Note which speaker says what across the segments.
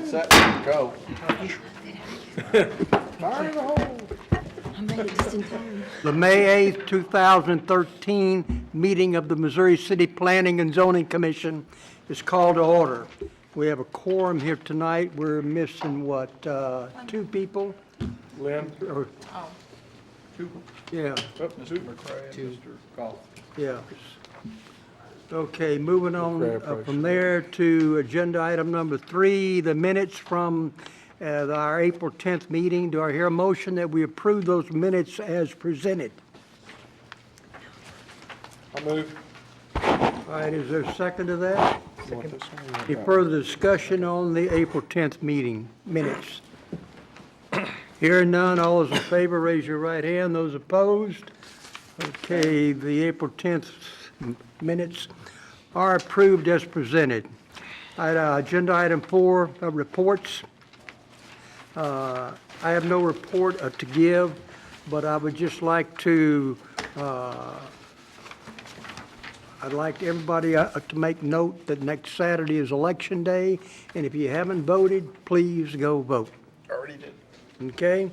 Speaker 1: Get set, go. Fire in the hole.
Speaker 2: I made it just in time.
Speaker 3: The May 8th, 2013 meeting of the Missouri City Planning and Zoning Commission is called to order. We have a quorum here tonight. We're missing, what, 2 people?
Speaker 1: Lynn?
Speaker 3: Or,
Speaker 1: Two.
Speaker 3: yeah,
Speaker 1: Oh, Mr. McCray and Mr. Goff.
Speaker 3: yeah. Okay, moving on
Speaker 1: McCray
Speaker 3: from there to agenda item number 3, the minutes from our April 10th meeting. Do I hear a motion that we approve those minutes as presented?
Speaker 1: I'll move.
Speaker 3: All right, is there a second to that?
Speaker 1: You want this one? You want
Speaker 3: Any
Speaker 1: that
Speaker 3: further discussion on the April 10th meeting minutes? Hearing none, all those in favor, raise your right hand. Those opposed? Okay, the April 10th minutes are approved as presented. Agenda item 4, reports. I have no report to give, but I would just like to, I'd like everybody to make note that next Saturday is Election Day, and if you haven't voted, please go vote.
Speaker 1: Already did.
Speaker 3: Okay?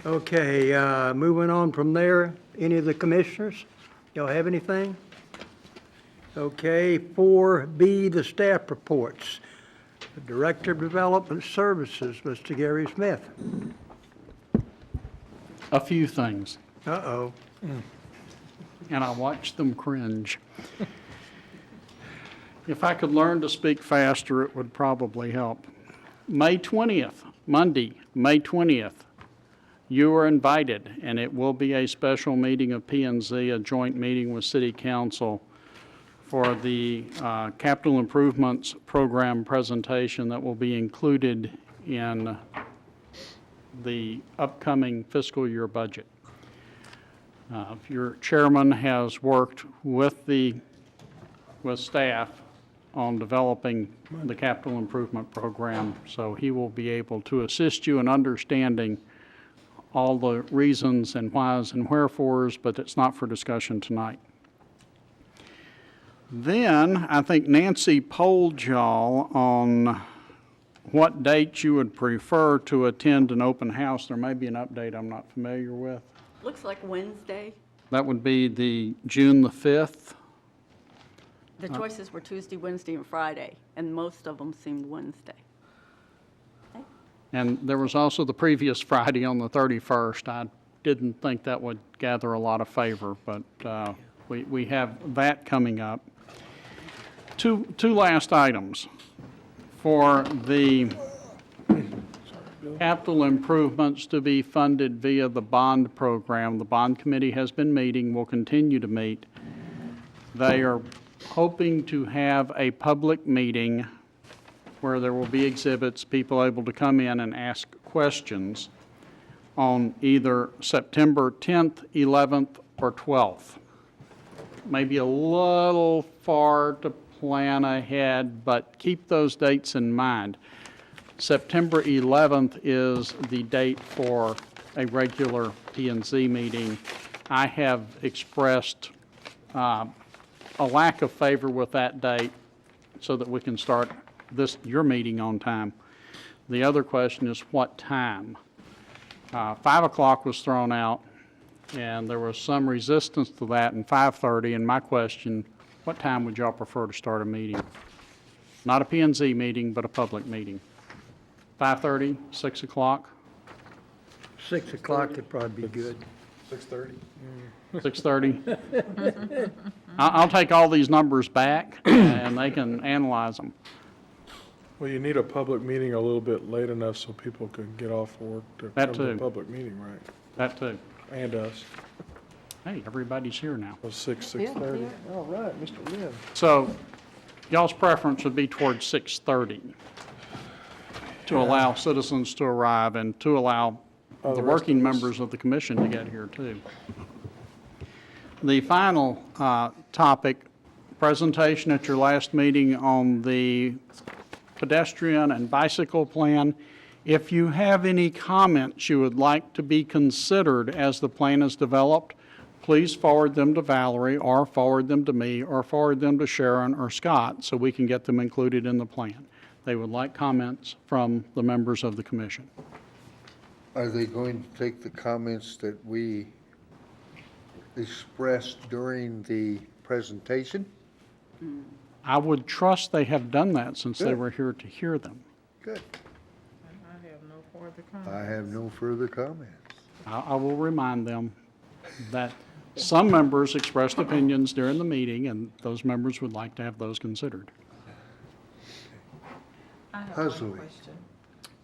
Speaker 3: Okay, moving on from there, any of the commissioners? Y'all have anything? Okay, 4B, the staff reports. The Director of Development Services, Mr. Gary Smith.
Speaker 4: A few things,
Speaker 3: Uh-oh.
Speaker 4: and I watched them cringe. If I could learn to speak faster, it would probably help. May 20th, Monday, May 20th, you are invited, and it will be a special meeting of P&Z, a joint meeting with City Council for the Capital Improvements Program presentation that will be included in the upcoming fiscal year budget. Your chairman has worked with staff on developing the capital improvement program, so he will be able to assist you in understanding all the reasons and whys and wherefores, but it's not for discussion tonight. Then, I think Nancy polled y'all on what date you would prefer to attend an open house. There may be an update I'm not familiar with.
Speaker 2: Looks like Wednesday.
Speaker 4: That would be the June the 5th.
Speaker 2: The choices were Tuesday, Wednesday, and Friday, and most of them seemed Wednesday.
Speaker 4: And there was also the previous Friday on the 31st. I didn't think that would gather a lot of favor, but we have that coming up. Two last items. For the capital improvements to be funded via the bond program, the bond committee has been meeting, will continue to meet. They are hoping to have a public meeting where there will be exhibits, people able to come in and ask questions on either September 10th, 11th, or 12th. Maybe a little far to plan ahead, but keep those dates in mind. September 11th is the date for a regular P&Z meeting. I have expressed a lack of favor with that date so that we can start your meeting on time. The other question is what time? 5 o'clock was thrown out, and there was some resistance to that in 5:30, and my question, what time would y'all prefer to start a meeting? Not a P&Z meeting, but a public meeting. 5:30, 6 o'clock?
Speaker 3: 6 o'clock would probably be good.
Speaker 1: 6:30.
Speaker 4: 6:30? I'll take all these numbers back, and they can analyze them.
Speaker 1: Well, you need a public meeting a little bit late enough so people can get off work to
Speaker 4: That
Speaker 1: come to
Speaker 4: too.
Speaker 1: the public meeting, right?
Speaker 4: That too.
Speaker 1: And us.
Speaker 4: Hey, everybody's here now.
Speaker 1: Well, 6:30. All right, Mr. Lynn.
Speaker 4: So y'all's preference would be towards 6:30 to allow citizens to arrive and to allow
Speaker 1: Oh,
Speaker 4: the
Speaker 1: the rest
Speaker 4: working
Speaker 1: of us.
Speaker 4: members of the commission to get here too. The final topic, presentation at your last meeting on the pedestrian and bicycle plan. If you have any comments you would like to be considered as the plan is developed, please forward them to Valerie or forward them to me or forward them to Sharon or Scott so we can get them included in the plan. They would like comments from the members of the commission.
Speaker 5: Are they going to take the comments that we expressed during the presentation?
Speaker 4: I would trust they have done that since they
Speaker 5: Good.
Speaker 4: were here to hear them.
Speaker 5: Good.
Speaker 6: I have no further comments.
Speaker 5: I have no further comments.
Speaker 4: I will remind them that some members expressed opinions during the meeting, and those members would like to have those considered.
Speaker 6: I have
Speaker 5: Puzzling.
Speaker 6: one question.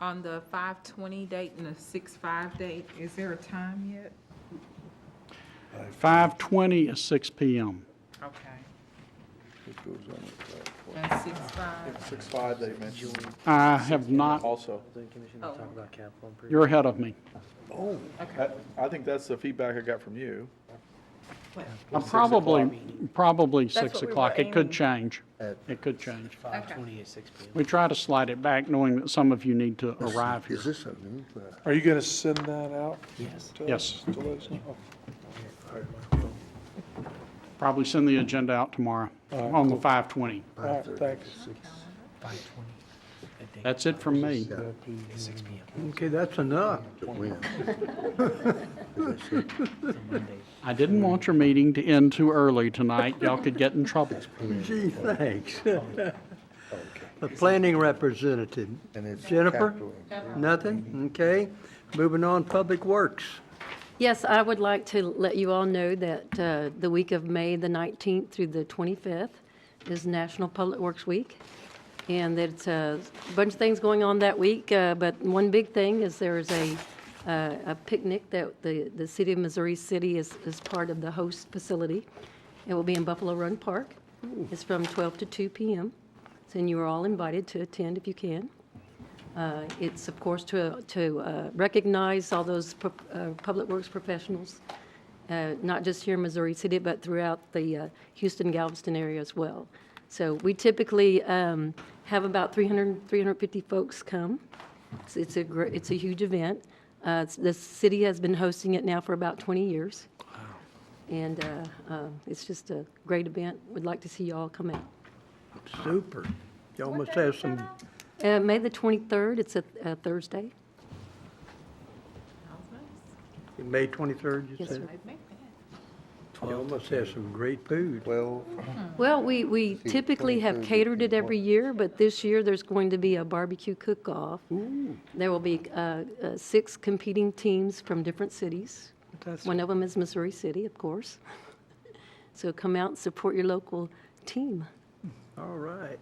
Speaker 6: On the 5/20 date and the 6/5 date, is there a time yet?
Speaker 4: 5:20 is 6 PM.
Speaker 6: Okay.
Speaker 5: It goes on at 5:20.
Speaker 6: And 6/5?
Speaker 1: 6.5 they mentioned
Speaker 4: I have not,
Speaker 1: also.
Speaker 6: Oh,
Speaker 4: you're ahead of me.
Speaker 6: okay.
Speaker 1: I think that's the feedback I got from you.
Speaker 4: Probably
Speaker 2: That's
Speaker 4: 6
Speaker 2: what we were
Speaker 4: o'clock. It could
Speaker 2: aiming.
Speaker 4: change.
Speaker 5: At-
Speaker 4: It could change.
Speaker 7: 5:20 at 6 p.m.
Speaker 4: We try to slide it back, knowing that some of you need to arrive here.
Speaker 5: Is this a new,
Speaker 1: Are you going to send that out?
Speaker 7: Yes.
Speaker 1: to
Speaker 4: Yes.
Speaker 1: us, to Liz? Oh.
Speaker 4: Probably send the agenda out tomorrow on the 5:20.
Speaker 1: All right, thanks.
Speaker 7: 5:20 at day
Speaker 4: That's it from me.
Speaker 7: at 6 p.m.
Speaker 3: Okay, that's enough.
Speaker 5: when?
Speaker 7: So Monday.
Speaker 4: I didn't want your meeting to end too early tonight. Y'all could get in trouble.
Speaker 3: Gee, thanks. The planning representative.
Speaker 5: And it's
Speaker 3: Jennifer?
Speaker 5: capital.
Speaker 3: Nothing? Okay. Moving on, Public Works.
Speaker 8: Yes, I would like to let you all know that the week of May the 19th through the 25th is National Public Works Week, and that it's a bunch of things going on that week, but one big thing is there's a picnic that the city of Missouri City is part of the host facility. It will be in Buffalo Run Park. It's from 12 to 2 p.m., so you are all invited to attend if you can. It's, of course, to recognize all those public works professionals, not just here in Missouri City, but throughout the Houston, Galveston area as well. So we typically have about 350 folks come. It's a huge event. The city has been hosting it now for about 20 years. And it's just a great event. We'd like to see you all come out.
Speaker 3: Super. You almost have some,
Speaker 8: May the 23rd, it's a Thursday.
Speaker 3: May 23rd, you
Speaker 8: Yes,
Speaker 3: said?
Speaker 8: sir.
Speaker 3: You almost have some great food.
Speaker 5: Well,
Speaker 8: Well, we typically have
Speaker 5: 23rd would
Speaker 8: catered
Speaker 5: be
Speaker 8: it every year, but this year there's going to be a barbecue cook-off. There will be 6 competing teams from different cities. One of them is Missouri City, of course. So come out and support your local team.
Speaker 3: All right.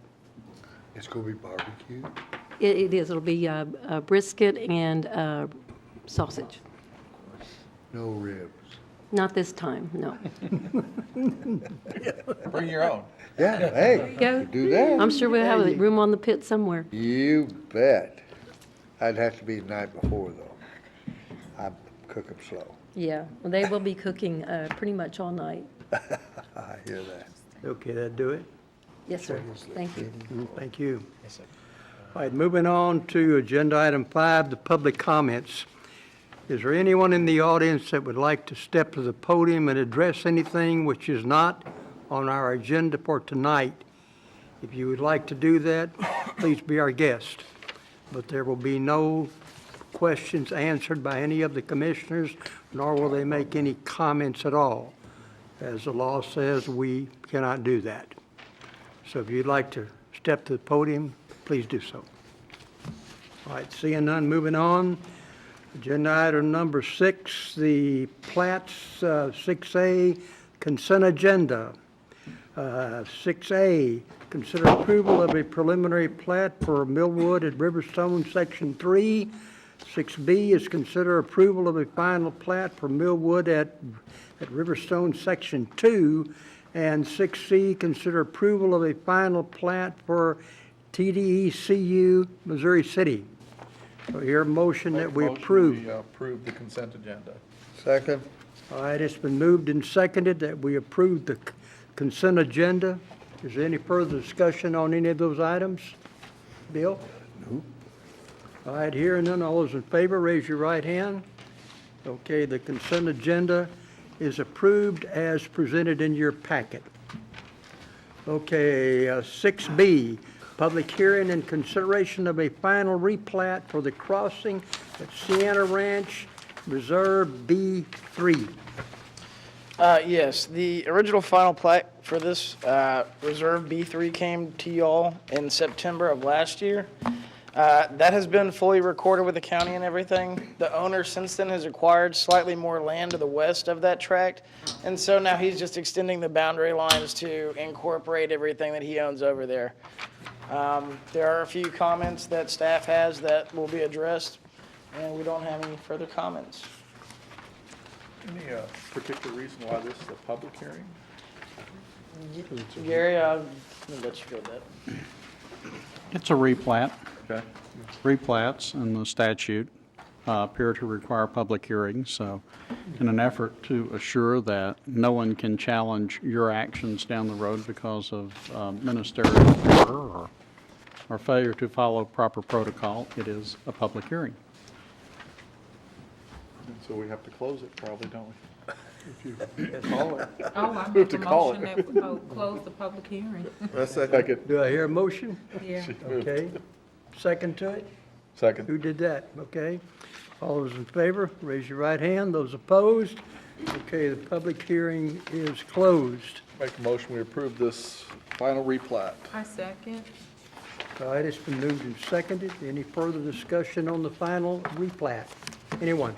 Speaker 5: it's going to be barbecue.
Speaker 8: It is, it'll be brisket and sausage.
Speaker 5: No ribs.
Speaker 8: Not this time, no.
Speaker 1: Bring your own.
Speaker 5: Yeah, hey,
Speaker 8: Go.
Speaker 5: you do that.
Speaker 8: I'm sure we'll have room on the pit somewhere.
Speaker 5: You bet. I'd have to be the night before, though. I cook them slow.
Speaker 8: Yeah, well, they will be cooking pretty much all night.
Speaker 5: I hear that.
Speaker 3: Okay, that do it?
Speaker 8: Yes, sir. Thank you.
Speaker 3: Thank you.
Speaker 7: Yes, sir.
Speaker 3: All right, moving on to agenda item 5, the public comments. Is there anyone in the audience that would like to step to the podium and address anything which is not on our agenda for tonight? If you would like to do that, please be our guest. But there will be no questions answered by any of the commissioners, nor will they make any comments at all. As the law says, we cannot do that. So if you'd like to step to the podium, please do so. All right, seeing none, moving on. Agenda item number 6, the plats, 6A, consent agenda. 6A, consider approval of a preliminary plat for Millwood at Riverstone, Section 3. 6B is consider approval of a final plat for Millwood at Riverstone, Section 2. And 6C, consider approval of a final plat for TDECU, Missouri City. So here a motion that we approve.
Speaker 1: We approve the consent agenda.
Speaker 5: Second?
Speaker 3: All right, it's been moved and seconded that we approve the consent agenda. Is there any further discussion on any of those items? Bill? No. All right, hearing none, all those in favor, raise your right hand. Okay, the consent agenda is approved as presented in your packet. Okay, 6B, Public hearing and consideration of a final replat for the crossing at Sienna Ranch Reserve B3.
Speaker 9: Yes, the original final plat for this Reserve B3 came to y'all in September of last year. That has been fully recorded with the county and everything. The owner since then has acquired slightly more land to the west of that tract, and so now he's just extending the boundary lines to incorporate everything that he owns over there. There are a few comments that staff has that will be addressed, and we don't have any further comments.
Speaker 10: Any particular reason why this is a public hearing?
Speaker 9: Gary, I'll let you go with that.
Speaker 4: It's a replat.
Speaker 10: Okay.
Speaker 4: Replats in the statute appear to require public hearings, so in an effort to assure that no one can challenge your actions down the road because of ministerial error or failure to follow proper protocol, it is a public hearing.
Speaker 10: And so we have to close it probably, don't we?
Speaker 6: Oh, I
Speaker 10: Move
Speaker 6: make
Speaker 10: to
Speaker 6: a
Speaker 10: call
Speaker 6: motion
Speaker 10: it.
Speaker 6: that we close the public hearing.
Speaker 10: Second.
Speaker 3: Do I hear a motion?
Speaker 6: Yeah.
Speaker 3: Okay. Second to it?
Speaker 10: Second.
Speaker 3: Who did that? Okay. All those in favor, raise your right hand. Those opposed? Okay, the public hearing is closed.
Speaker 10: Make a motion, we approve this final replat.
Speaker 6: I second.
Speaker 3: All right, it's been moved and seconded. Any further discussion on the final replat? Anyone?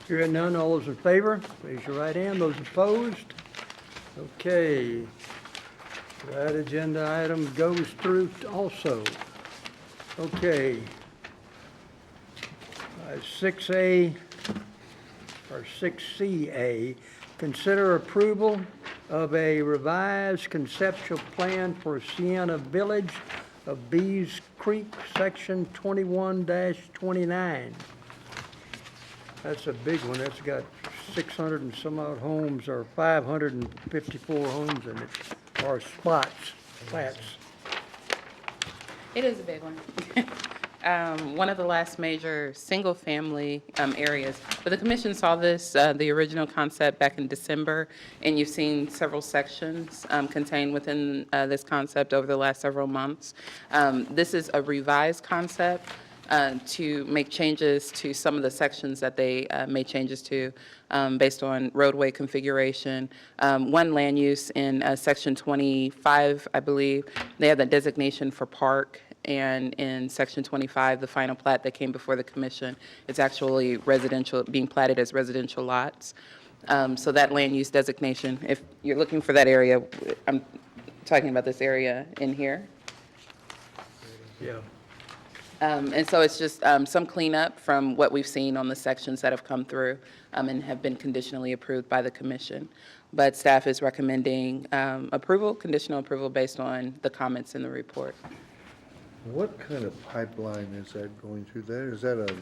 Speaker 3: Hearing none, all those in favor, raise your right hand. Those opposed? Okay. That agenda item goes through also. Okay. 6A, or 6CA, consider approval of a revised conceptual plan for Sienna Village of Bees Creek, Section 21-29. That's a big one. That's got 600 and some odd homes, or 554 homes in it, or plats.
Speaker 11: It is a big one. One of the last major single-family areas. But the commission saw this, the original concept back in December, and you've seen several sections contained within this concept over the last several months. This is a revised concept to make changes to some of the sections that they made changes to based on roadway configuration. One land use in Section 25, I believe, they have the designation for park, and in Section 25, the final plat that came before the commission, it's actually residential, being platted as residential lots. So that land use designation, if you're looking for that area, I'm talking about this area in here.
Speaker 3: Yeah.
Speaker 11: And so it's just some cleanup from what we've seen on the sections that have come through and have been conditionally approved by the commission. But staff is recommending approval, conditional approval based on the comments in the report.
Speaker 5: What kind of pipeline is that going through there? Is that a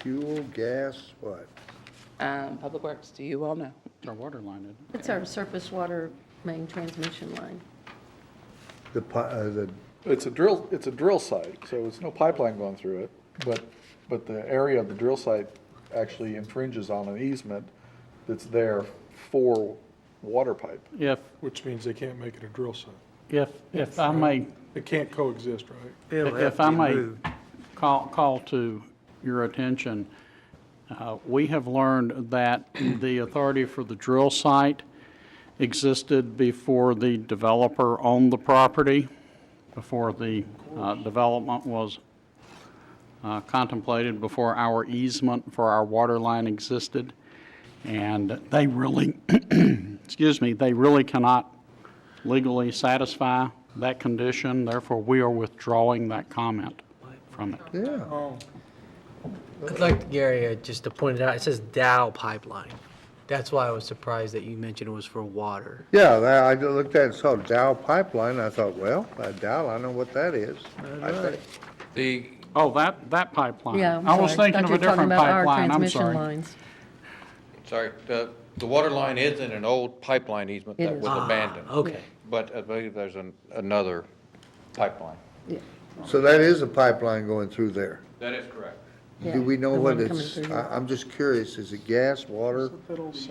Speaker 5: fuel, gas, what?
Speaker 11: Public Works, do you all know?
Speaker 4: Our water line, isn't it?
Speaker 8: It's our surface water main transmission line.
Speaker 10: It's a drill site, so it's no pipeline going through it, but the area of the drill site actually infringes on an easement that's there for water pipe.
Speaker 1: Which means they can't make it a drill site.
Speaker 4: If I may,
Speaker 1: It can't coexist, right?
Speaker 3: It'll have
Speaker 4: if
Speaker 3: to
Speaker 4: I
Speaker 3: be
Speaker 4: may
Speaker 3: moved.
Speaker 4: call to your attention, we have learned that the authority for the drill site existed before the developer owned the property, before the development was contemplated, before our easement for our water line existed. And they really, excuse me, they really cannot legally satisfy that condition. Therefore, we are withdrawing that comment from it.
Speaker 5: Yeah.
Speaker 7: I'd like, Gary, just to point it out, it says Dow Pipeline. That's why I was surprised that you mentioned it was for water.
Speaker 5: Yeah, I looked at it and saw Dow Pipeline. I thought, well, Dow, I know what that is. I think.
Speaker 4: Oh, that pipeline.
Speaker 8: Yeah, I'm
Speaker 4: I was
Speaker 8: sorry.
Speaker 4: thinking of
Speaker 8: Thought
Speaker 4: a
Speaker 8: you were talking
Speaker 4: different
Speaker 8: about our
Speaker 4: pipeline, I'm
Speaker 8: transmission
Speaker 4: sorry.
Speaker 8: lines.
Speaker 12: Sorry, the water line is in an old pipeline easement
Speaker 8: It
Speaker 12: that
Speaker 8: is.
Speaker 12: was abandoned.
Speaker 7: Okay.
Speaker 12: But I believe there's another pipeline.
Speaker 8: Yeah.
Speaker 5: So that is a pipeline going through there.
Speaker 12: That is correct.
Speaker 8: Yeah,
Speaker 5: Do we know
Speaker 8: the
Speaker 5: what
Speaker 8: one coming
Speaker 5: it's,
Speaker 8: through here.
Speaker 5: I'm just curious, is it gas, water?
Speaker 8: It is,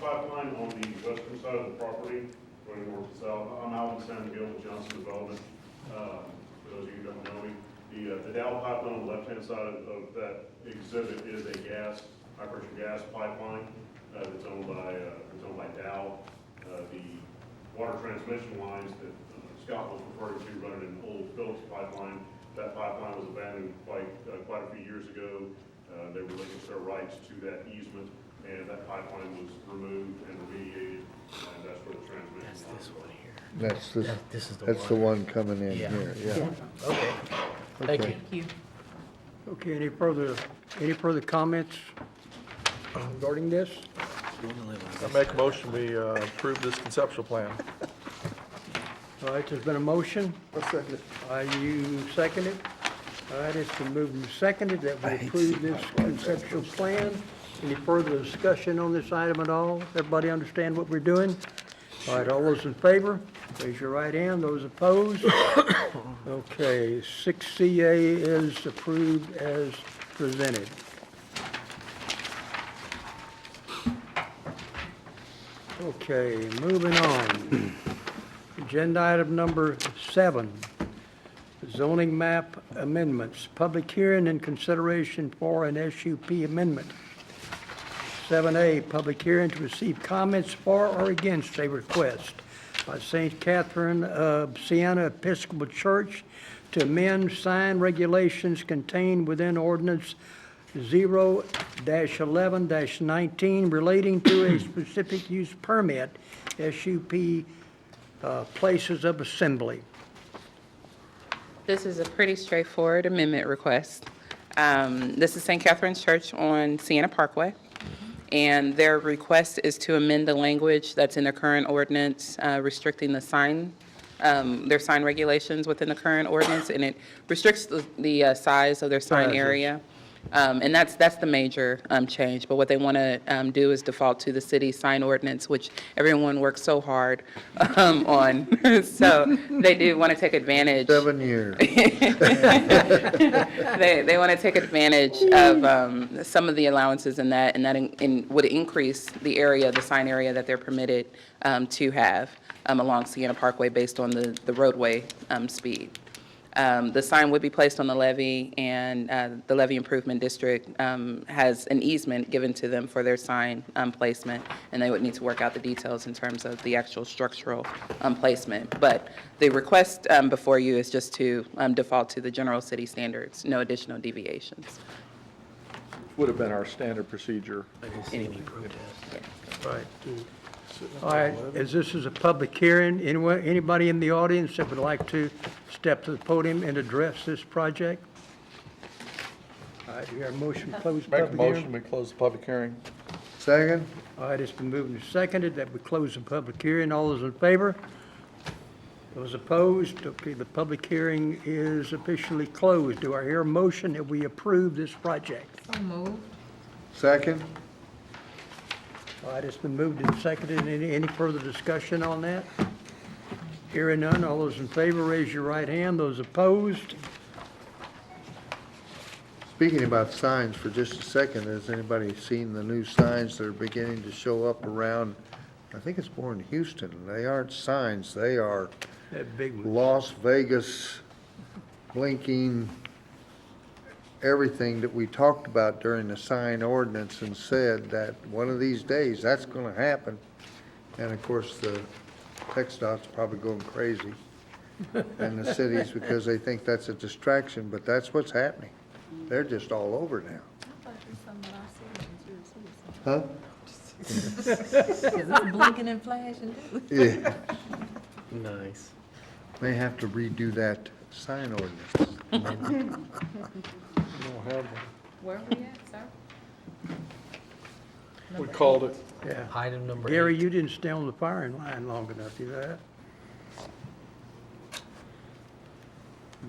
Speaker 13: pipeline on the western side of the property, going north to south. I'm Alvin Sangill with Johnson Development. For those of you who don't know me, the Dow pipeline on the left-hand side of that exhibit is a high-pressure gas pipeline that's owned by Dow. The water transmission lines that Scott was referring to running an old Phillips pipeline. That pipeline was abandoned quite a few years ago. They relinquished their rights to that easement, and that pipeline was removed and remediated, and that's where the transmission.
Speaker 7: This one here.
Speaker 5: That's
Speaker 7: This is the
Speaker 5: that's the
Speaker 7: one.
Speaker 5: one coming in
Speaker 7: Yeah.
Speaker 5: here, yeah.
Speaker 7: Okay, thank you.
Speaker 5: Okay.
Speaker 6: Thank you.
Speaker 3: Okay, any further comments regarding this?
Speaker 10: I make a motion, we approve this conceptual plan.
Speaker 3: All right, there's been a motion.
Speaker 5: I'll second it.
Speaker 3: You second it? All right, it's been moved and seconded that we approve this conceptual plan. Any further discussion on this item at all? Everybody understand what we're doing? All right, all those in favor, raise your right hand. Those opposed? Okay, 6CA is approved as presented. Okay, moving on. Agenda item number 7, zoning map amendments. Public hearing and consideration for an SUP amendment. 7A, public hearing to receive comments for or against a request by St. Catherine of Siena Episcopal Church to amend sign regulations contained within ordinance 0-11-19 relating to a specific use permit, SUP, places of assembly.
Speaker 11: This is a pretty straightforward amendment request. This is St. Catherine's Church on Siena Parkway, and their request is to amend the language that's in the current ordinance restricting the sign, their sign regulations within the current ordinance, and it restricts the size of their sign
Speaker 3: Sizes.
Speaker 11: area. And that's the major change. But what they want to do is default to the city sign ordinance, which everyone works so hard on. So they do want to take advantage.
Speaker 5: 7 years.
Speaker 11: They want to take advantage of some of the allowances in that, and that would increase the area, the sign area that they're permitted to have along Siena Parkway based on the roadway speed. The sign would be placed on the levee, and the Levee Improvement District has an easement given to them for their sign placement, and they would need to work out the details in terms of the actual structural placement. But the request before you is just to default to the general city standards, no additional deviations.
Speaker 10: Would have been our standard procedure.
Speaker 7: I didn't see any protest.
Speaker 3: Right. All right, as this is a public hearing, anybody in the audience that would like to step to the podium and address this project? All right, you have a motion to close the
Speaker 10: Make a
Speaker 3: public hearing?
Speaker 10: motion, we close the public hearing.
Speaker 5: Second?
Speaker 3: All right, it's been moved and seconded that we close the public hearing. All those in favor? Those opposed? Okay, the public hearing is officially closed. Do I hear a motion that we approve this project?
Speaker 6: So moved.
Speaker 5: Second?
Speaker 3: All right, it's been moved and seconded. Any further discussion on that? Hearing none, all those in favor, raise your right hand. Those opposed?
Speaker 5: Speaking about signs for just a second, has anybody seen the new signs that are beginning to show up around, I think it's more in Houston. They aren't signs, they are
Speaker 3: That big one.
Speaker 5: Las Vegas blinking, everything that we talked about during the sign ordinance and said that one of these days that's going to happen. And of course, the TxDOT's probably going crazy in the cities because they think that's a distraction, but that's what's happening. They're just all over now. Huh?
Speaker 6: Blinking and flashing.
Speaker 5: Yeah,
Speaker 7: Nice.
Speaker 5: may have to redo that sign ordinance.
Speaker 6: Where are we at, sir?
Speaker 1: We called it.
Speaker 3: Yeah.
Speaker 7: Item number
Speaker 3: Gary,
Speaker 7: 8.
Speaker 3: you didn't stay on the firing line long enough, you know that?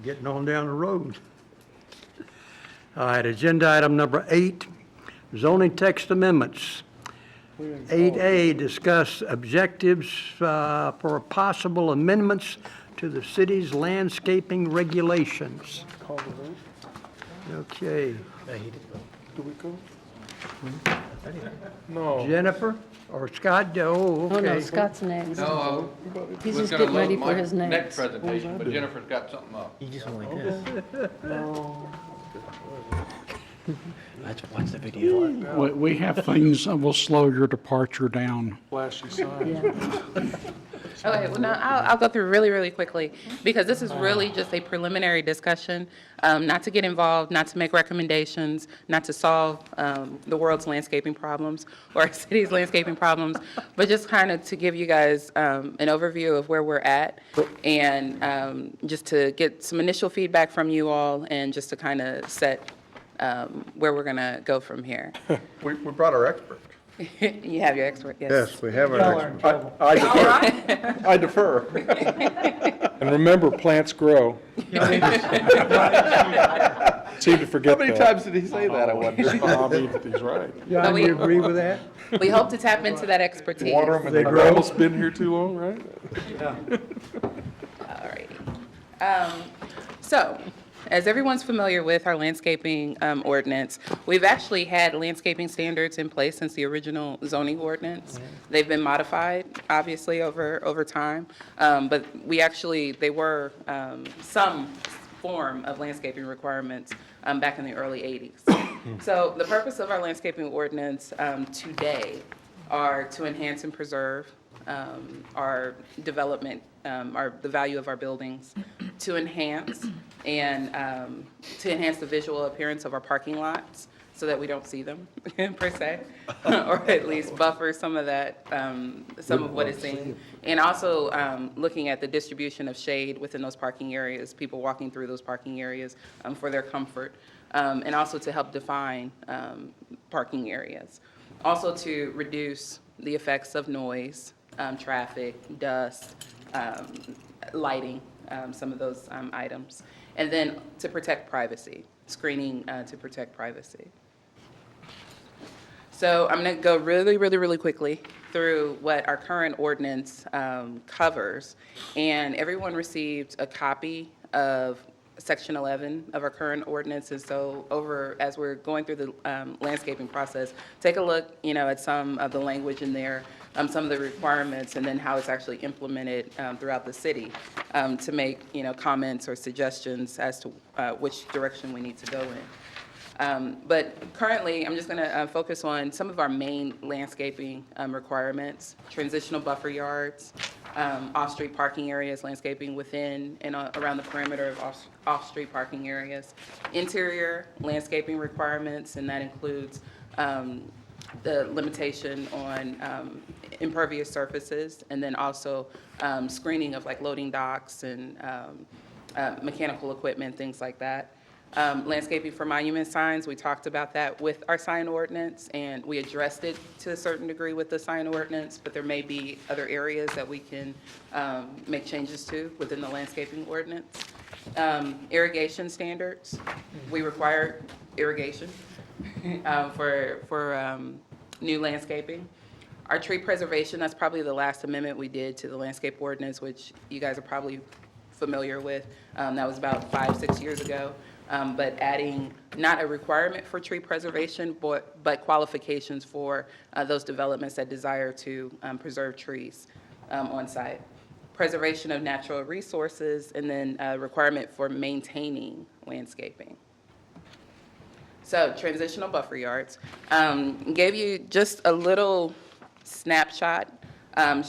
Speaker 3: Getting on down the road. All right, agenda item number 8, zoning text amendments. 8A, discuss objectives for possible amendments to the city's landscaping regulations.
Speaker 1: Call the vote.
Speaker 3: Okay.
Speaker 7: Yeah, he did go.
Speaker 1: Do we go? No.
Speaker 3: Jennifer or Scott? Oh,
Speaker 8: Oh, no,
Speaker 3: okay.
Speaker 8: Scott's next.
Speaker 12: No,
Speaker 8: He's
Speaker 12: was
Speaker 8: just
Speaker 12: gonna
Speaker 8: getting ready
Speaker 12: load
Speaker 8: for
Speaker 12: my
Speaker 8: his
Speaker 12: next
Speaker 8: next.
Speaker 12: presentation, but Jennifer's got something up.
Speaker 7: You just went like this. Watch the video.
Speaker 4: We have things that will slow your departure down.
Speaker 1: Flashy sign.
Speaker 11: Okay, well, no, I'll go through really, really quickly, because this is really just a preliminary discussion, not to get involved, not to make recommendations, not to solve the world's landscaping problems or our city's landscaping problems, but just kind of to give you guys an overview of where we're at, and just to get some initial feedback from you all, and just to kind of set where we're going to go from here.
Speaker 10: We brought our expert.
Speaker 11: You have your expert, yes.
Speaker 5: Yes, we have our expert.
Speaker 10: I defer.
Speaker 1: And remember, plants grow. Seem to forget
Speaker 10: How many
Speaker 1: that.
Speaker 10: times did he say that, I wonder?
Speaker 1: I mean, he's right.
Speaker 3: John,
Speaker 11: we-
Speaker 3: you agree with that?
Speaker 11: We hope to tap into that expertise.
Speaker 10: Water 'em and
Speaker 3: They
Speaker 10: they
Speaker 1: I've
Speaker 3: grow.
Speaker 1: almost been here too long, right?
Speaker 11: All righty. So, as everyone's familiar with our landscaping ordinance, we've actually had landscaping standards in place since the original zoning ordinance. They've been modified, obviously, over time, but they were some form of landscaping requirements back in the early 80s. So the purpose of our landscaping ordinance today are to enhance and preserve our development, the value of our buildings, to enhance the visual appearance of our parking lots so that we don't see them per se, or at least buffer some of that, some of what is seen. And also looking at the distribution of shade within those parking areas, people walking through those parking areas for their comfort, and also to help define parking areas. Also to reduce the effects of noise, traffic, dust, lighting, some of those items. And then to protect privacy, screening to protect privacy. So I'm going to go really, really, really quickly through what our current ordinance covers. And everyone received a copy of Section 11 of our current ordinance. And so as we're going through the landscaping process, take a look, at some of the language in there, some of the requirements, and then how it's actually implemented throughout the city to make, comments or suggestions as to which direction we need to go in. But currently, I'm just going to focus on some of our main landscaping requirements: transitional buffer yards, off-street parking areas, landscaping within and around the perimeter of off-street parking areas, interior landscaping requirements, and that includes the limitation on impervious surfaces, and then also screening of like loading docks and mechanical equipment, things like that. Landscaping for monument signs, we talked about that with our sign ordinance, and we addressed it to a certain degree with the sign ordinance, but there may be other areas that we can make changes to within the landscaping ordinance. Irrigation standards, we require irrigation for new landscaping. Our tree preservation, that's probably the last amendment we did to the landscape ordinance, which you guys are probably familiar with. That was about 5-6 years ago. But adding not a requirement for tree preservation, but qualifications for those developments that desire to preserve trees on site. Preservation of natural resources, and then a requirement for maintaining landscaping. So transitional buffer yards. Gave you just a little snapshot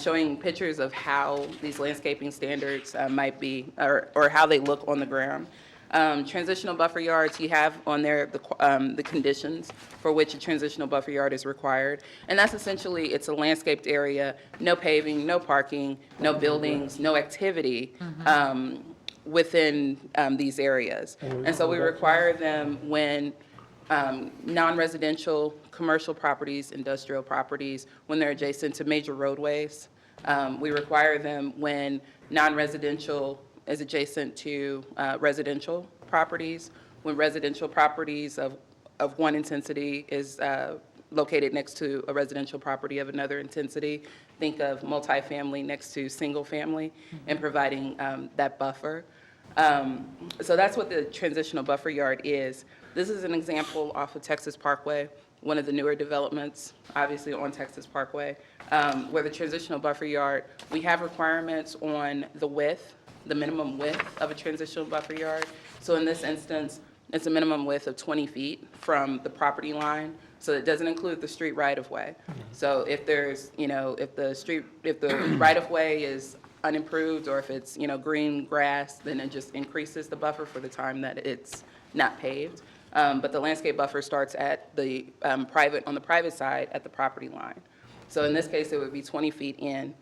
Speaker 11: showing pictures of how these landscaping standards might be, or how they look on the ground. Transitional buffer yards, you have on there the conditions for which a transitional buffer yard is required. And that's essentially, it's a landscaped area, no paving, no parking, no buildings, no activity within these areas. And so we require them when non-residential, commercial properties, industrial properties, when they're adjacent to major roadways. We require them when non-residential is adjacent to residential properties, when residential properties of one intensity is located next to a residential property of another intensity. Think of multifamily next to single family, and providing that buffer. So that's what the transitional buffer yard is. This is an example off of Texas Parkway. one of the newer developments, obviously on Texas Parkway, where the transitional buffer yard, we have requirements on the width, the minimum width of a transitional buffer yard. So in this instance, it's a minimum width of 20 feet from the property line. So it doesn't include the street right-of-way. So if there's, if the right-of-way is unimproved, or if it's, green grass, then it just increases the buffer for the time that it's not paved. But the landscape buffer starts at the on the private side at the property line. So in this case, it would be 20 feet in.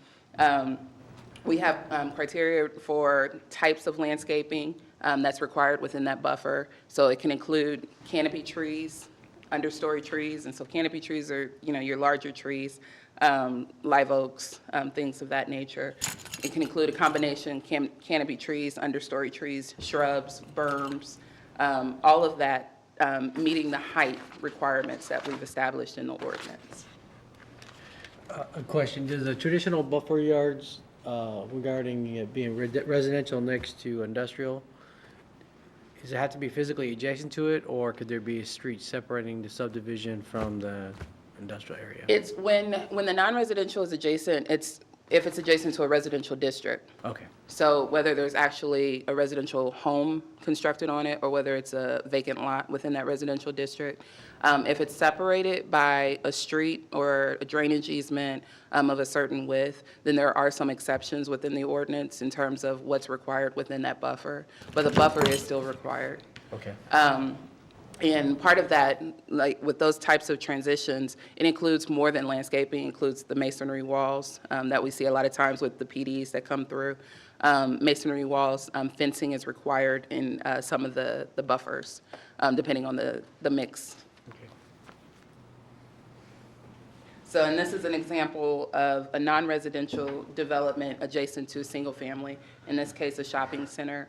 Speaker 11: We have criteria for types of landscaping that's required within that buffer. So it can include canopy trees, understory trees, and so canopy trees are, your larger trees, live oaks, things of that nature. It can include a combination canopy trees, understory trees, shrubs, berms, all of that meeting the height requirements that we've established in the ordinance.
Speaker 7: A question, does the traditional buffer yards regarding it being residential next to industrial, does it have to be physically adjacent to it, or could there be a street separating the subdivision from the industrial area?
Speaker 11: It's when the non-residential is adjacent, if it's adjacent to a residential district.
Speaker 7: Okay.
Speaker 11: So whether there's actually a residential home constructed on it, or whether it's a vacant lot within that residential district. If it's separated by a street or a drainage easement of a certain width, then there are some exceptions within the ordinance in terms of what's required within that buffer. But the buffer is still required.
Speaker 7: Okay.
Speaker 11: And part of that, like with those types of transitions, it includes more than landscaping, includes the masonry walls that we see a lot of times with the PDs that come through. Masonry walls, fencing is required in some of the buffers, depending on the mix.
Speaker 7: Okay.
Speaker 11: So, and this is an example of a non-residential development adjacent to a single family, in this case, a shopping center.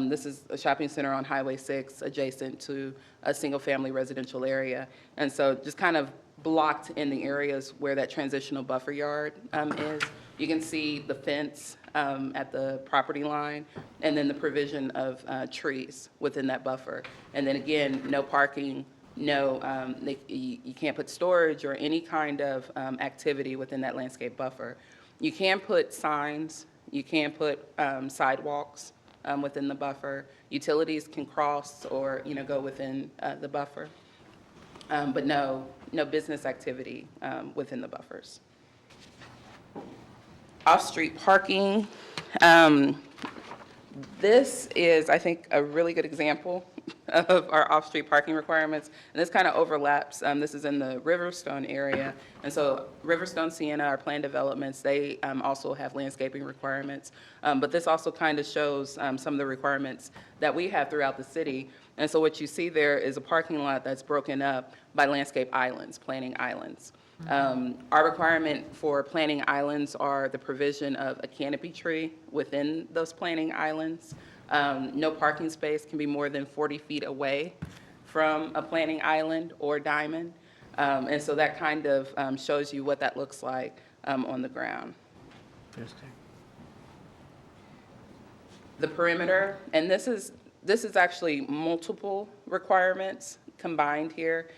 Speaker 11: This is a shopping center on Highway 6 adjacent to a single-family residential area. And so just kind of blocked in the areas where that transitional buffer yard is. You can see the fence at the property line, and then the provision of trees within that buffer. And then again, no parking, you can't put storage or any kind of activity within that landscape buffer. You can put signs, you can put sidewalks, within the buffer. Utilities can cross or, go within the buffer, but no business activity within the buffers. Off-street parking. This is, I think, a really good example of our off-street parking requirements. And this kind of overlaps. This is in the Riverstone area. And so Riverstone, Sienna, our planned developments, they also have landscaping requirements. But this also kind of shows some of the requirements that we have throughout the city. And so what you see there is a parking lot that's broken up by landscape islands, planting islands. Our requirement for planting islands are the provision of a canopy tree within those planting islands. No parking space can be more than 40 feet away from a planting island or diamond. And so that kind of shows you what that looks like on the ground.
Speaker 7: Interesting.
Speaker 11: The perimeter, and this is actually multiple requirements combined here.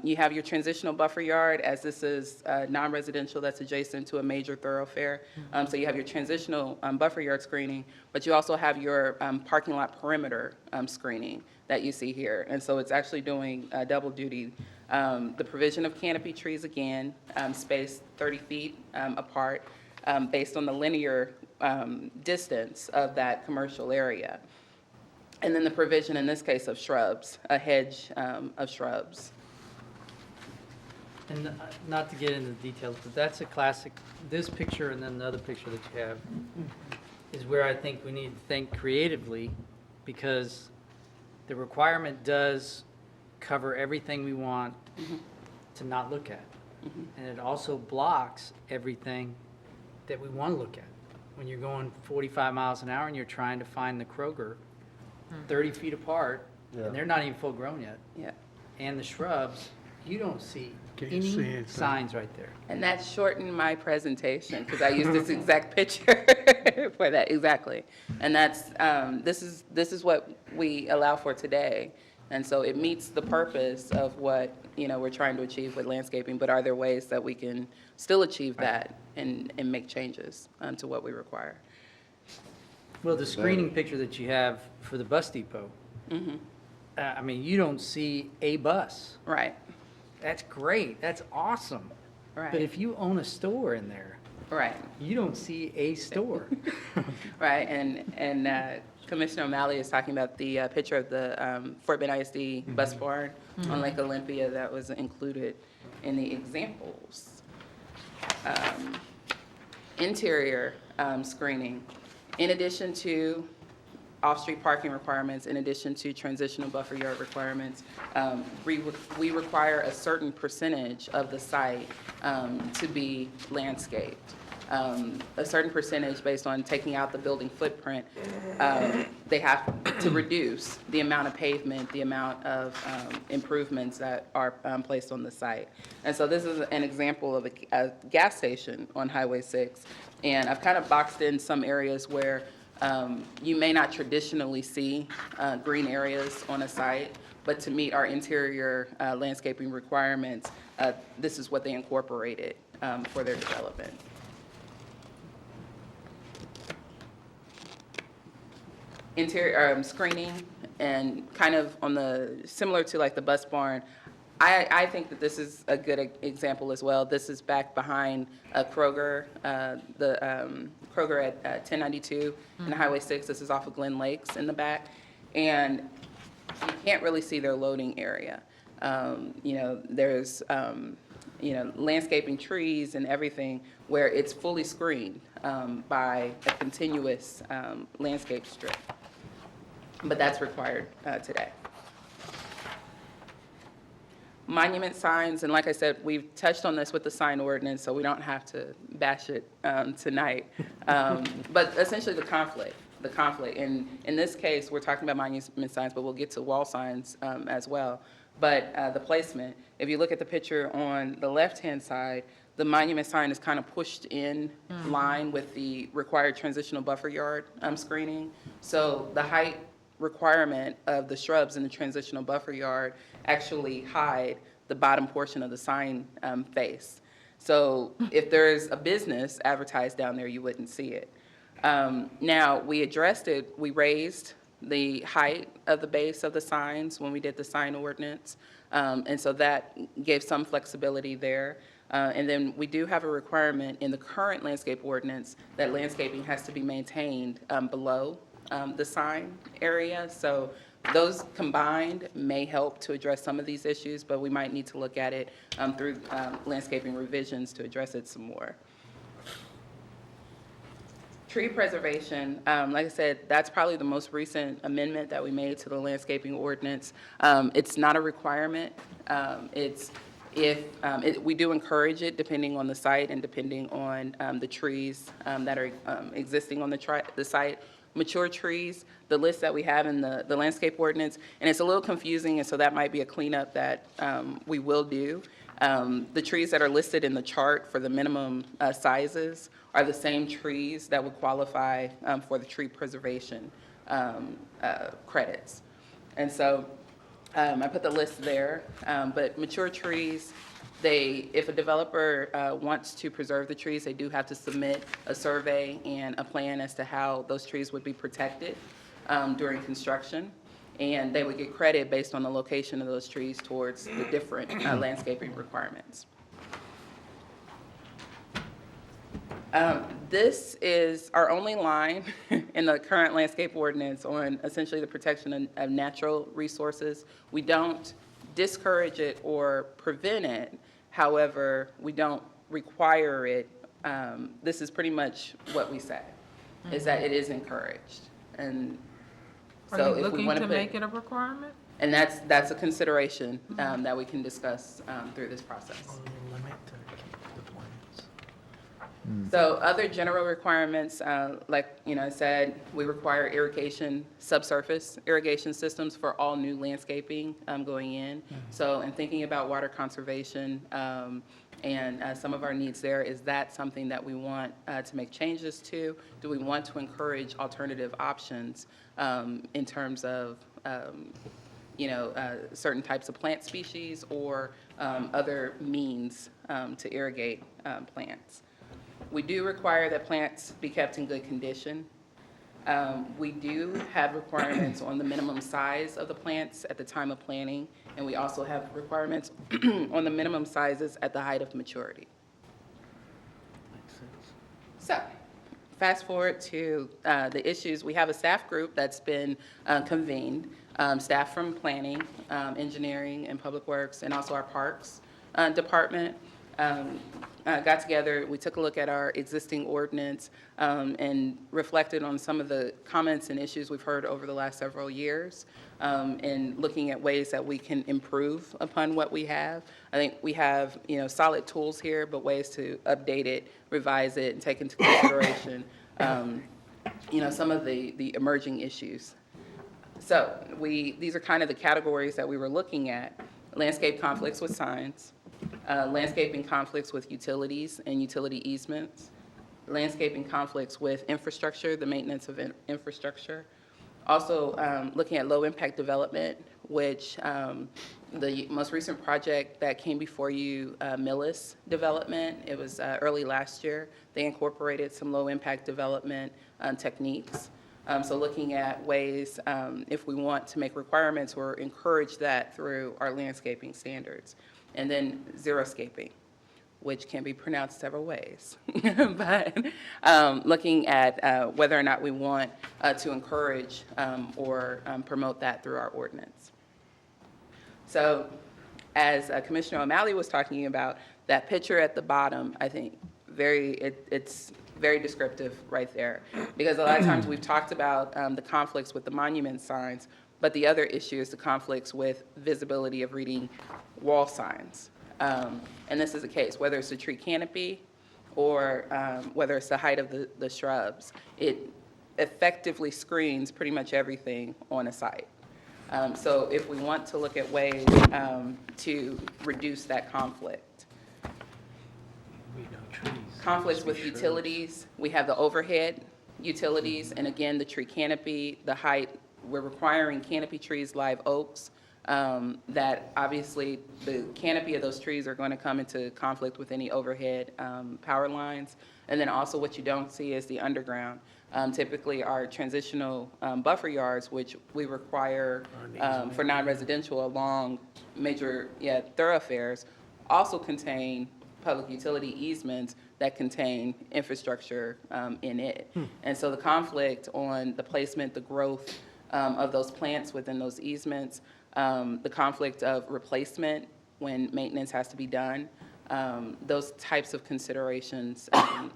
Speaker 11: You have your transitional buffer yard, as this is non-residential that's adjacent to a major thoroughfare. So you have your transitional buffer yard screening, but you also have your parking lot perimeter screening that you see here. And so it's actually doing double duty. The provision of canopy trees, again, spaced 30 feet apart based on the linear distance of that commercial area. And then the provision, in this case, of shrubs, a hedge of shrubs.
Speaker 7: And not to get into details, but that's a classic, this picture and then the other picture that you have is where I think we need to think creatively, because the requirement does cover everything we want to not look at. And it also blocks everything that we want to look at. When you're going 45 miles an hour and you're trying to find the Kroger 30 feet apart, and they're not even full grown yet.
Speaker 11: Yeah.
Speaker 7: And the shrubs, you don't see
Speaker 3: Can't see
Speaker 7: any
Speaker 3: anything.
Speaker 7: signs right there.
Speaker 11: And that shortened my presentation because I used this exact picture for that, exactly. And that's, this is what we allow for today. And so it meets the purpose of what, we're trying to achieve with landscaping, but are there ways that we can still achieve that and make changes to what we require?
Speaker 7: Well, the screening picture that you have for the bus depot, I mean, you don't see a bus.
Speaker 11: Right,
Speaker 7: That's great. That's awesome. But
Speaker 11: right,
Speaker 7: if you own a store in there,
Speaker 11: right.
Speaker 7: you don't see a store.
Speaker 11: Right, and Commissioner O'Malley is talking about the picture of the Fort Bend ISD bus barn on Lake Olympia that was included in the examples. Interior screening, in addition to off-street parking requirements, in addition to transitional buffer yard requirements, we require a certain percentage of the site to be landscaped. A certain percentage based on taking out the building footprint. They have to reduce the amount of pavement, the amount of improvements that are placed on the site. And so this is an example of a gas station on Highway 6. And I've kind of boxed in some areas where you may not traditionally see green areas on a site, but to meet our interior landscaping requirements, this is what they incorporated for their development. Interior screening, and kind of on the, similar to like the bus barn, I think that this is a good example as well. This is back behind Kroger, the Kroger at 1092 and Highway 6. This is off of Glen Lakes in the back. And you can't really see their loading area. There's, landscaping, trees and everything where it's fully screened by a continuous landscape strip. But that's required today. Monument signs, and like I said, we've touched on this with the sign ordinance, so we don't have to bash it tonight. But essentially the conflict. And in this case, we're talking about monument signs, but we'll get to wall signs as well. But the placement, if you look at the picture on the left-hand side, the monument sign is kind of pushed in line with the required transitional buffer yard screening. So the height requirement of the shrubs in the transitional buffer yard actually hide the bottom portion of the sign face. So if there's a business advertised down there, you wouldn't see it. Now, we addressed it. We raised the height of the base of the signs when we did the sign ordinance. And so that gave some flexibility there. And then we do have a requirement in the current landscape ordinance that landscaping has to be maintained below the sign area. So those combined may help to address some of these issues, but we might need to look at it through landscaping revisions to address it some more. Tree preservation, like I said, that's probably the most recent amendment that we made to the landscaping ordinance. It's not a requirement. We do encourage it depending on the site and depending on the trees that are existing on the site. Mature trees, the list that we have in the landscape ordinance, and it's a little confusing, and so that might be a cleanup that we will do. The trees that are listed in the chart for the minimum sizes are the same trees that would qualify for the tree preservation credits. And so I put the list there, but mature trees, if a developer wants to preserve the trees, they do have to submit a survey and a plan as to how those trees would be protected during construction. And they would get credit based on the location of those trees towards the different landscaping requirements. This is our only line in the current landscape ordinance on essentially the protection of natural resources. We don't discourage it or prevent it. However, we don't require it. This is pretty much what we say, is that it is encouraged. And so
Speaker 6: Are you
Speaker 11: if we
Speaker 6: looking
Speaker 11: want
Speaker 6: to
Speaker 11: to
Speaker 6: make it a requirement?
Speaker 11: and that's a consideration that we can discuss through this process. So other general requirements, like I said, we require irrigation, subsurface irrigation systems for all new landscaping going in. So in thinking about water conservation and some of our needs there, is that something that we want to make changes to? Do we want to encourage alternative options in terms of certain types of plant species or other means to irrigate plants. We do require that plants be kept in good condition. We do have requirements on the minimum size of the plants at the time of planting, and we also have requirements on the minimum sizes at the height of maturity. So, fast forward to the issues. We have a staff group that's been convened, staff from planning, engineering, and public works, and also our parks department. Got together, we took a look at our existing ordinance and reflected on some of the comments and issues we've heard over the last several years, and looking at ways that we can improve upon what we have. I think we have, solid tools here, but ways to update it, revise it, and take into consideration, some of the emerging issues. So these are kind of the categories that we were looking at: landscape conflicts with signs, landscaping conflicts with utilities and utility easements, landscaping conflicts with infrastructure, the maintenance of infrastructure. Also, looking at low-impact development, which the most recent project that came before you, Millis Development, it was early last year. They incorporated some low-impact development techniques. So looking at ways, if we want to make requirements or encourage that through our landscaping standards. And then xeriscaping, which can be pronounced several ways. But looking at whether or not we want to encourage or promote that through our ordinance. So as Commissioner O'Malley was talking about, that picture at the bottom, I think it's very descriptive right there. Because a lot of times we've talked about the conflicts with the monument signs, but the other issue is the conflicts with visibility of reading wall signs. And this is the case, whether it's the tree canopy or whether it's the height of the shrubs. It effectively screens pretty much everything on a site. So if we want to look at ways to reduce that conflict. Conflicts with utilities, we have the overhead utilities, and again, the tree canopy, the height. We're requiring canopy trees, live oaks, that obviously the canopy of those trees are going to come into conflict with any overhead power lines. And then also what you don't see is the underground. Typically our transitional buffer yards, which we require for non-residential along major thoroughfares, also contain public utility easements that contain infrastructure in it. And so the conflict on the placement, the growth of those plants within those easements, the conflict of replacement when maintenance has to be done, those types of considerations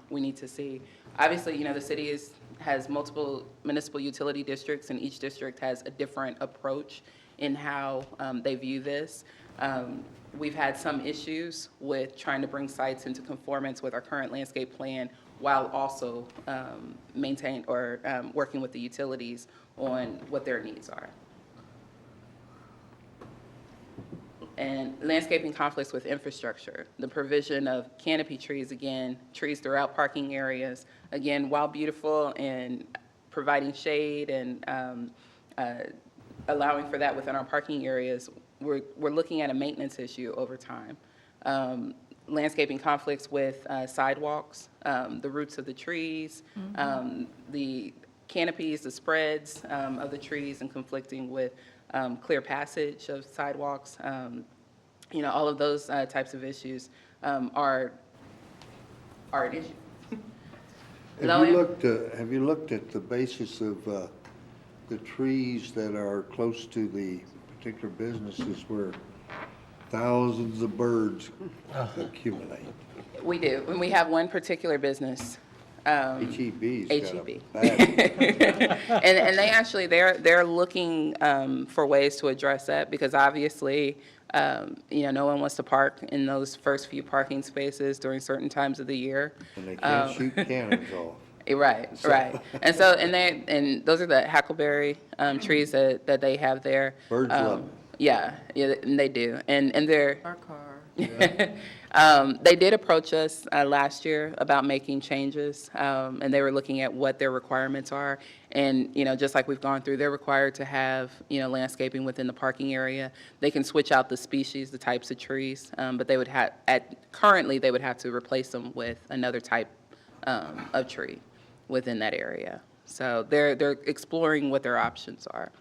Speaker 11: we need to see. Obviously, the city has multiple municipal utility districts, and each district has a different approach in how they view this. We've had some issues with trying to bring sites into conformance with our current landscape plan while also maintain or working with the utilities on what their needs are. And landscaping conflicts with infrastructure, the provision of canopy trees, again, trees throughout parking areas, again, while beautiful and providing shade and allowing for that within our parking areas, we're looking at a maintenance issue over time. Landscaping conflicts with sidewalks, the roots of the trees, the canopies, the spreads of the trees, and conflicting with clear passage of sidewalks. All of those types of issues are an issue.
Speaker 5: Have you looked at the basis of the trees that are close to the particular businesses where thousands of birds accumulate?
Speaker 11: We do, and we have one particular business.
Speaker 5: HEB's
Speaker 11: HEB.
Speaker 5: got a bad
Speaker 11: And they actually, they're looking for ways to address that, because obviously, no one wants to park in those first few parking spaces during certain times of the year.
Speaker 5: and they can't shoot cannons off.
Speaker 11: Right. And so, and those are the hackleberry trees that they have there.
Speaker 5: Birds love them.
Speaker 11: Yeah, and they do. And they're, They did approach us last year about making changes, and they were looking at what their requirements are. And, just like we've gone through, they're required to have, landscaping within the parking area. They can switch out the species, the types of trees, but they would have, currently, they would have to replace them with another type of tree within that area. So they're exploring what their options are.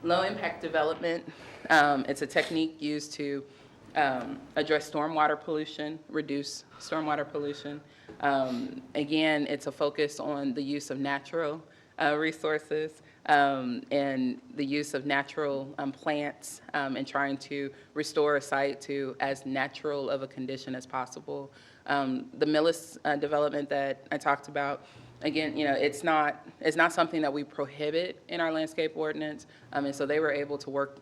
Speaker 11: Low-impact development, it's a technique used to address stormwater pollution, reduce stormwater pollution. Again, it's a focus on the use of natural resources and the use of natural plants and trying to restore a site to as natural of a condition as possible. The Millis development that I talked about, again, it's not something that we prohibit in our landscape ordinance, and so they were able to work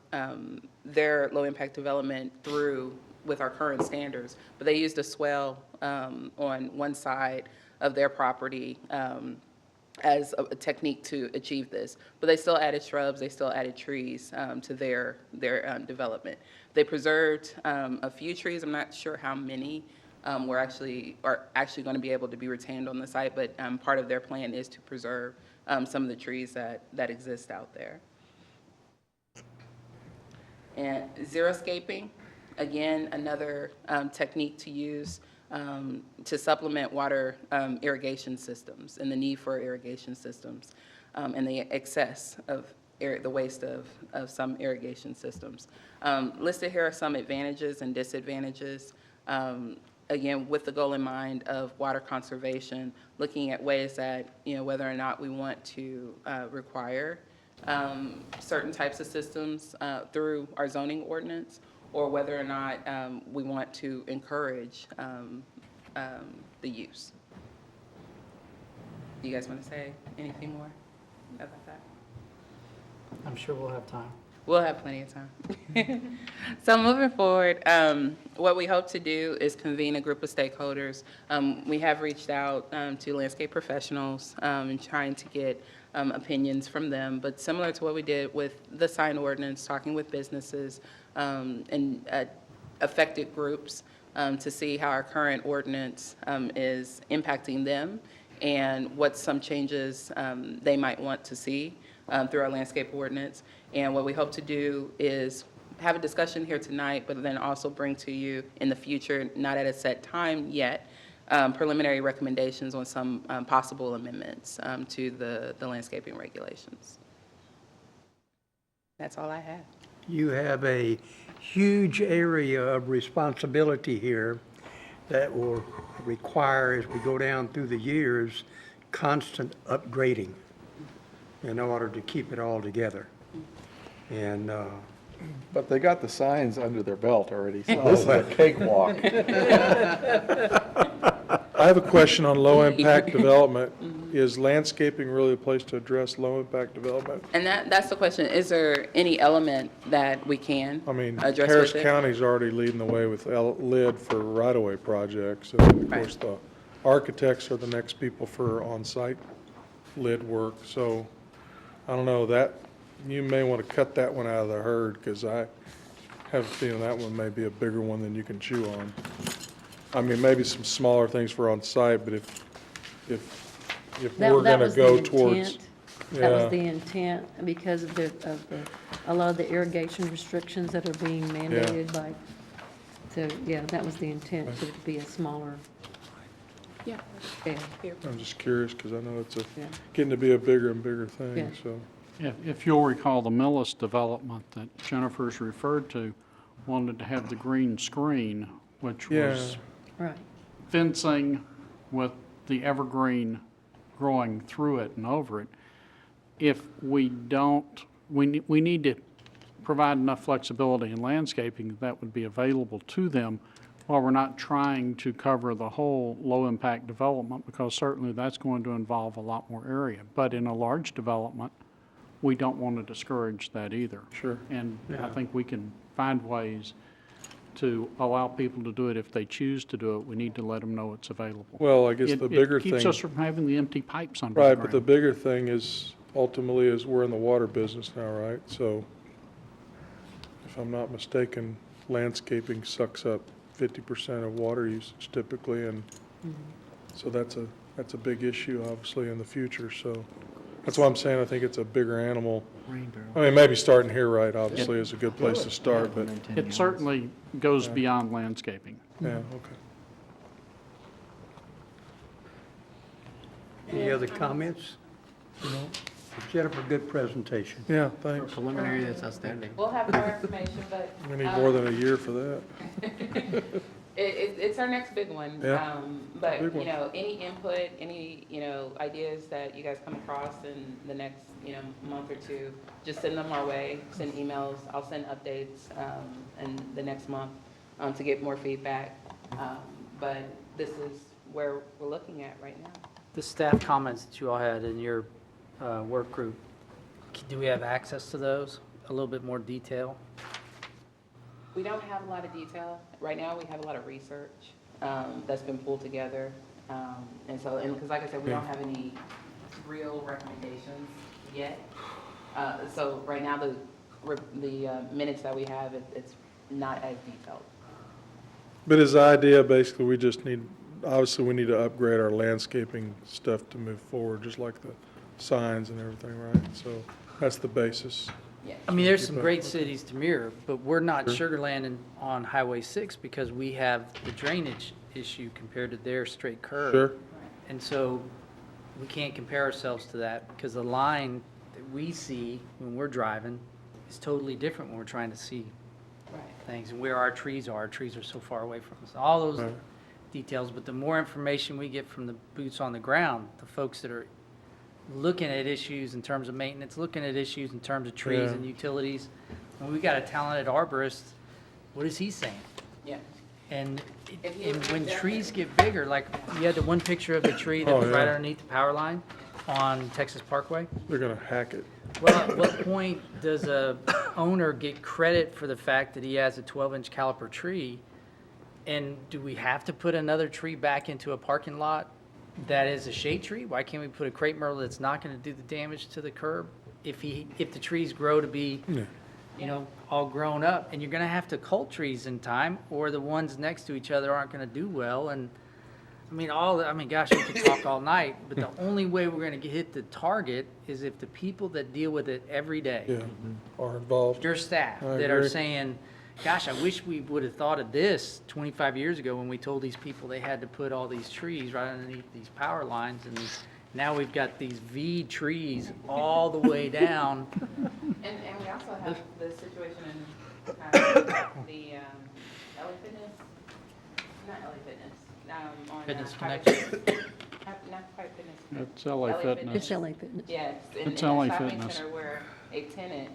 Speaker 11: their low-impact development through with our current standards, but they used a swell on one side of their property as a technique to achieve this. But they still added shrubs, they still added trees to their development. They preserved a few trees, I'm not sure how many, are actually going to be able to be retained on the site, but part of their plan is to preserve some of the trees that exist out there. And xeriscaping, again, another technique to use to supplement water irrigation systems and the need for irrigation systems and the excess of the waste of some irrigation systems. Listed here are some advantages and disadvantages. Again, with the goal in mind of water conservation, looking at ways that, whether or not we want to require certain types of systems through our zoning ordinance, or whether or not we want to encourage the use. Do you guys want to say anything more about that?
Speaker 7: I'm sure we'll have time.
Speaker 11: We'll have plenty of time. So moving forward, what we hope to do is convene a group of stakeholders. We have reached out to landscape professionals and trying to get opinions from them, but similar to what we did with the sign ordinance, talking with businesses and affected groups to see how our current ordinance is impacting them and what some changes they might want to see through our landscape ordinance. And what we hope to do is have a discussion here tonight, but then also bring to you in the future, not at a set time yet, preliminary recommendations on some possible amendments to the landscaping regulations. That's all I have.
Speaker 3: You have a huge area of responsibility here that will require, as we go down through the years, constant upgrading in order to keep it all together. And
Speaker 10: But they got the signs under their belt already, so this is a cakewalk.
Speaker 1: I have a question on low-impact development. Is landscaping really a place to address low-impact development?
Speaker 11: And that's the question. Is there any element that we can
Speaker 1: I mean,
Speaker 11: address
Speaker 1: Harris
Speaker 11: with it?
Speaker 1: County's already leading the way with LID for right-of-way projects. And of
Speaker 11: Right.
Speaker 1: course, the architects are the next people for on-site lid work. So I don't know, that, you may want to cut that one out of the herd, because I have a feeling that one may be a bigger one than you can chew on. I mean, maybe some smaller things for on-site, but if
Speaker 8: That-
Speaker 1: we're
Speaker 8: that
Speaker 1: going to
Speaker 8: was the
Speaker 1: go towards.
Speaker 8: intent. That was
Speaker 1: Yeah.
Speaker 8: the intent, because of a lot of the irrigation restrictions that are being mandated by, so, yeah, that was the intent, for it to be a smaller
Speaker 11: Yeah.
Speaker 8: scale.
Speaker 1: I'm just curious, because I know it's
Speaker 8: Yeah.
Speaker 1: getting to be a bigger and bigger
Speaker 8: Yeah.
Speaker 1: thing, so.
Speaker 4: If you'll recall, the Millis development that Jennifer's referred to wanted to have the green screen, which was
Speaker 8: Right.
Speaker 4: fencing with the evergreen growing through it and over it. If we don't, we need to provide enough flexibility in landscaping that would be available to them while we're not trying to cover the whole low-impact development, because certainly that's going to involve a lot more area. But in a large development, we don't want to discourage that either.
Speaker 1: Sure.
Speaker 4: And I think we can find ways to allow people to do it if they choose to do it. We need to let them know it's available.
Speaker 1: Well, I guess the bigger
Speaker 4: It keeps
Speaker 1: thing-
Speaker 4: us from having the empty pipes under the
Speaker 1: Right,
Speaker 4: ground.
Speaker 1: but the bigger thing is ultimately is we're in the water business now, right? So if I'm not mistaken, landscaping sucks up 50% of water usage typically, and so that's a big issue, obviously, in the future, so that's why I'm saying I think it's a bigger animal. I mean, maybe starting here, right, obviously, is a good place to start, but,
Speaker 4: It certainly goes beyond landscaping.
Speaker 1: yeah, okay.
Speaker 3: Any other comments? Jennifer, good presentation.
Speaker 1: Yeah, thanks.
Speaker 7: Preliminary, that's outstanding.
Speaker 11: We'll have more information, but.
Speaker 1: We need more than a year for that.
Speaker 11: It's our next big one.
Speaker 1: Yeah.
Speaker 11: But,
Speaker 1: Big one.
Speaker 11: any input, any, ideas that you guys come across in the next, month or two, just send them our way, send emails. I'll send updates, in the next month, to get more feedback. But this is where we're looking at right now.
Speaker 7: The staff comments that you all had in your work group, do we have access to those? A little bit more detail?
Speaker 11: We don't have a lot of detail. Right now, we have a lot of research that's been pulled together. And because like I said, we don't have any real recommendations yet. So right now, the minutes that we have, it's not as detailed.
Speaker 1: But his idea, basically, obviously, we need to upgrade our landscaping stuff to move forward, just like the signs and everything, right? So that's the basis.
Speaker 11: Yeah.
Speaker 7: I mean, there's some great cities to mirror, but we're not Sugar Land on Highway 6 because we have the drainage issue compared to their straight curve.
Speaker 1: Sure.
Speaker 7: And so we can't compare ourselves to that because the line that we see when we're driving is totally different when we're trying to see
Speaker 11: Right.
Speaker 7: things and where our trees are. Our trees are so far away from us. All those
Speaker 1: Right.
Speaker 7: details, but the more information we get from the boots on the ground, the folks that are looking at issues in terms of maintenance, looking at issues in terms of trees
Speaker 1: Yeah.
Speaker 7: and utilities, and we got a talented arborist, what is he saying?
Speaker 11: Yeah.
Speaker 7: And,
Speaker 11: If you-
Speaker 7: and when trees get bigger, like you had the one picture of the tree that
Speaker 1: Oh,
Speaker 7: was right
Speaker 1: yeah.
Speaker 7: underneath the power line on Texas Parkway.
Speaker 1: They're gonna hack it.
Speaker 7: Well, at what point does a owner get credit for the fact that he has a 12-inch caliper tree? And do we have to put another tree back into a parking lot that is a shade tree? Why can't we put a crepe myrtle that's not going to do the damage to the curb if the trees grow to be,
Speaker 1: Yeah.
Speaker 7: all grown up? And you're going to have to cull trees in time, or the ones next to each other aren't going to do well. And gosh, we could talk all night, but the only way we're going to hit the target is if the people that deal with it every day,
Speaker 1: Yeah, are involved.
Speaker 7: your staff,
Speaker 1: I
Speaker 7: that are
Speaker 1: agree.
Speaker 7: saying, gosh, I wish we would have thought of this 25 years ago when we told these people they had to put all these trees right underneath these power lines, and now we've got these V trees all the way down.
Speaker 11: And we also have the situation in the LA Fitness, not LA Fitness, on.
Speaker 7: Fitness
Speaker 11: Highway
Speaker 7: Connection.
Speaker 11: 6. Not quite Fitness.
Speaker 4: It's LA Fitness.
Speaker 8: It's LA Fitness.
Speaker 11: Yes, in
Speaker 4: It's
Speaker 11: a
Speaker 4: LA
Speaker 11: shopping
Speaker 4: Fitness.
Speaker 11: center where a tenant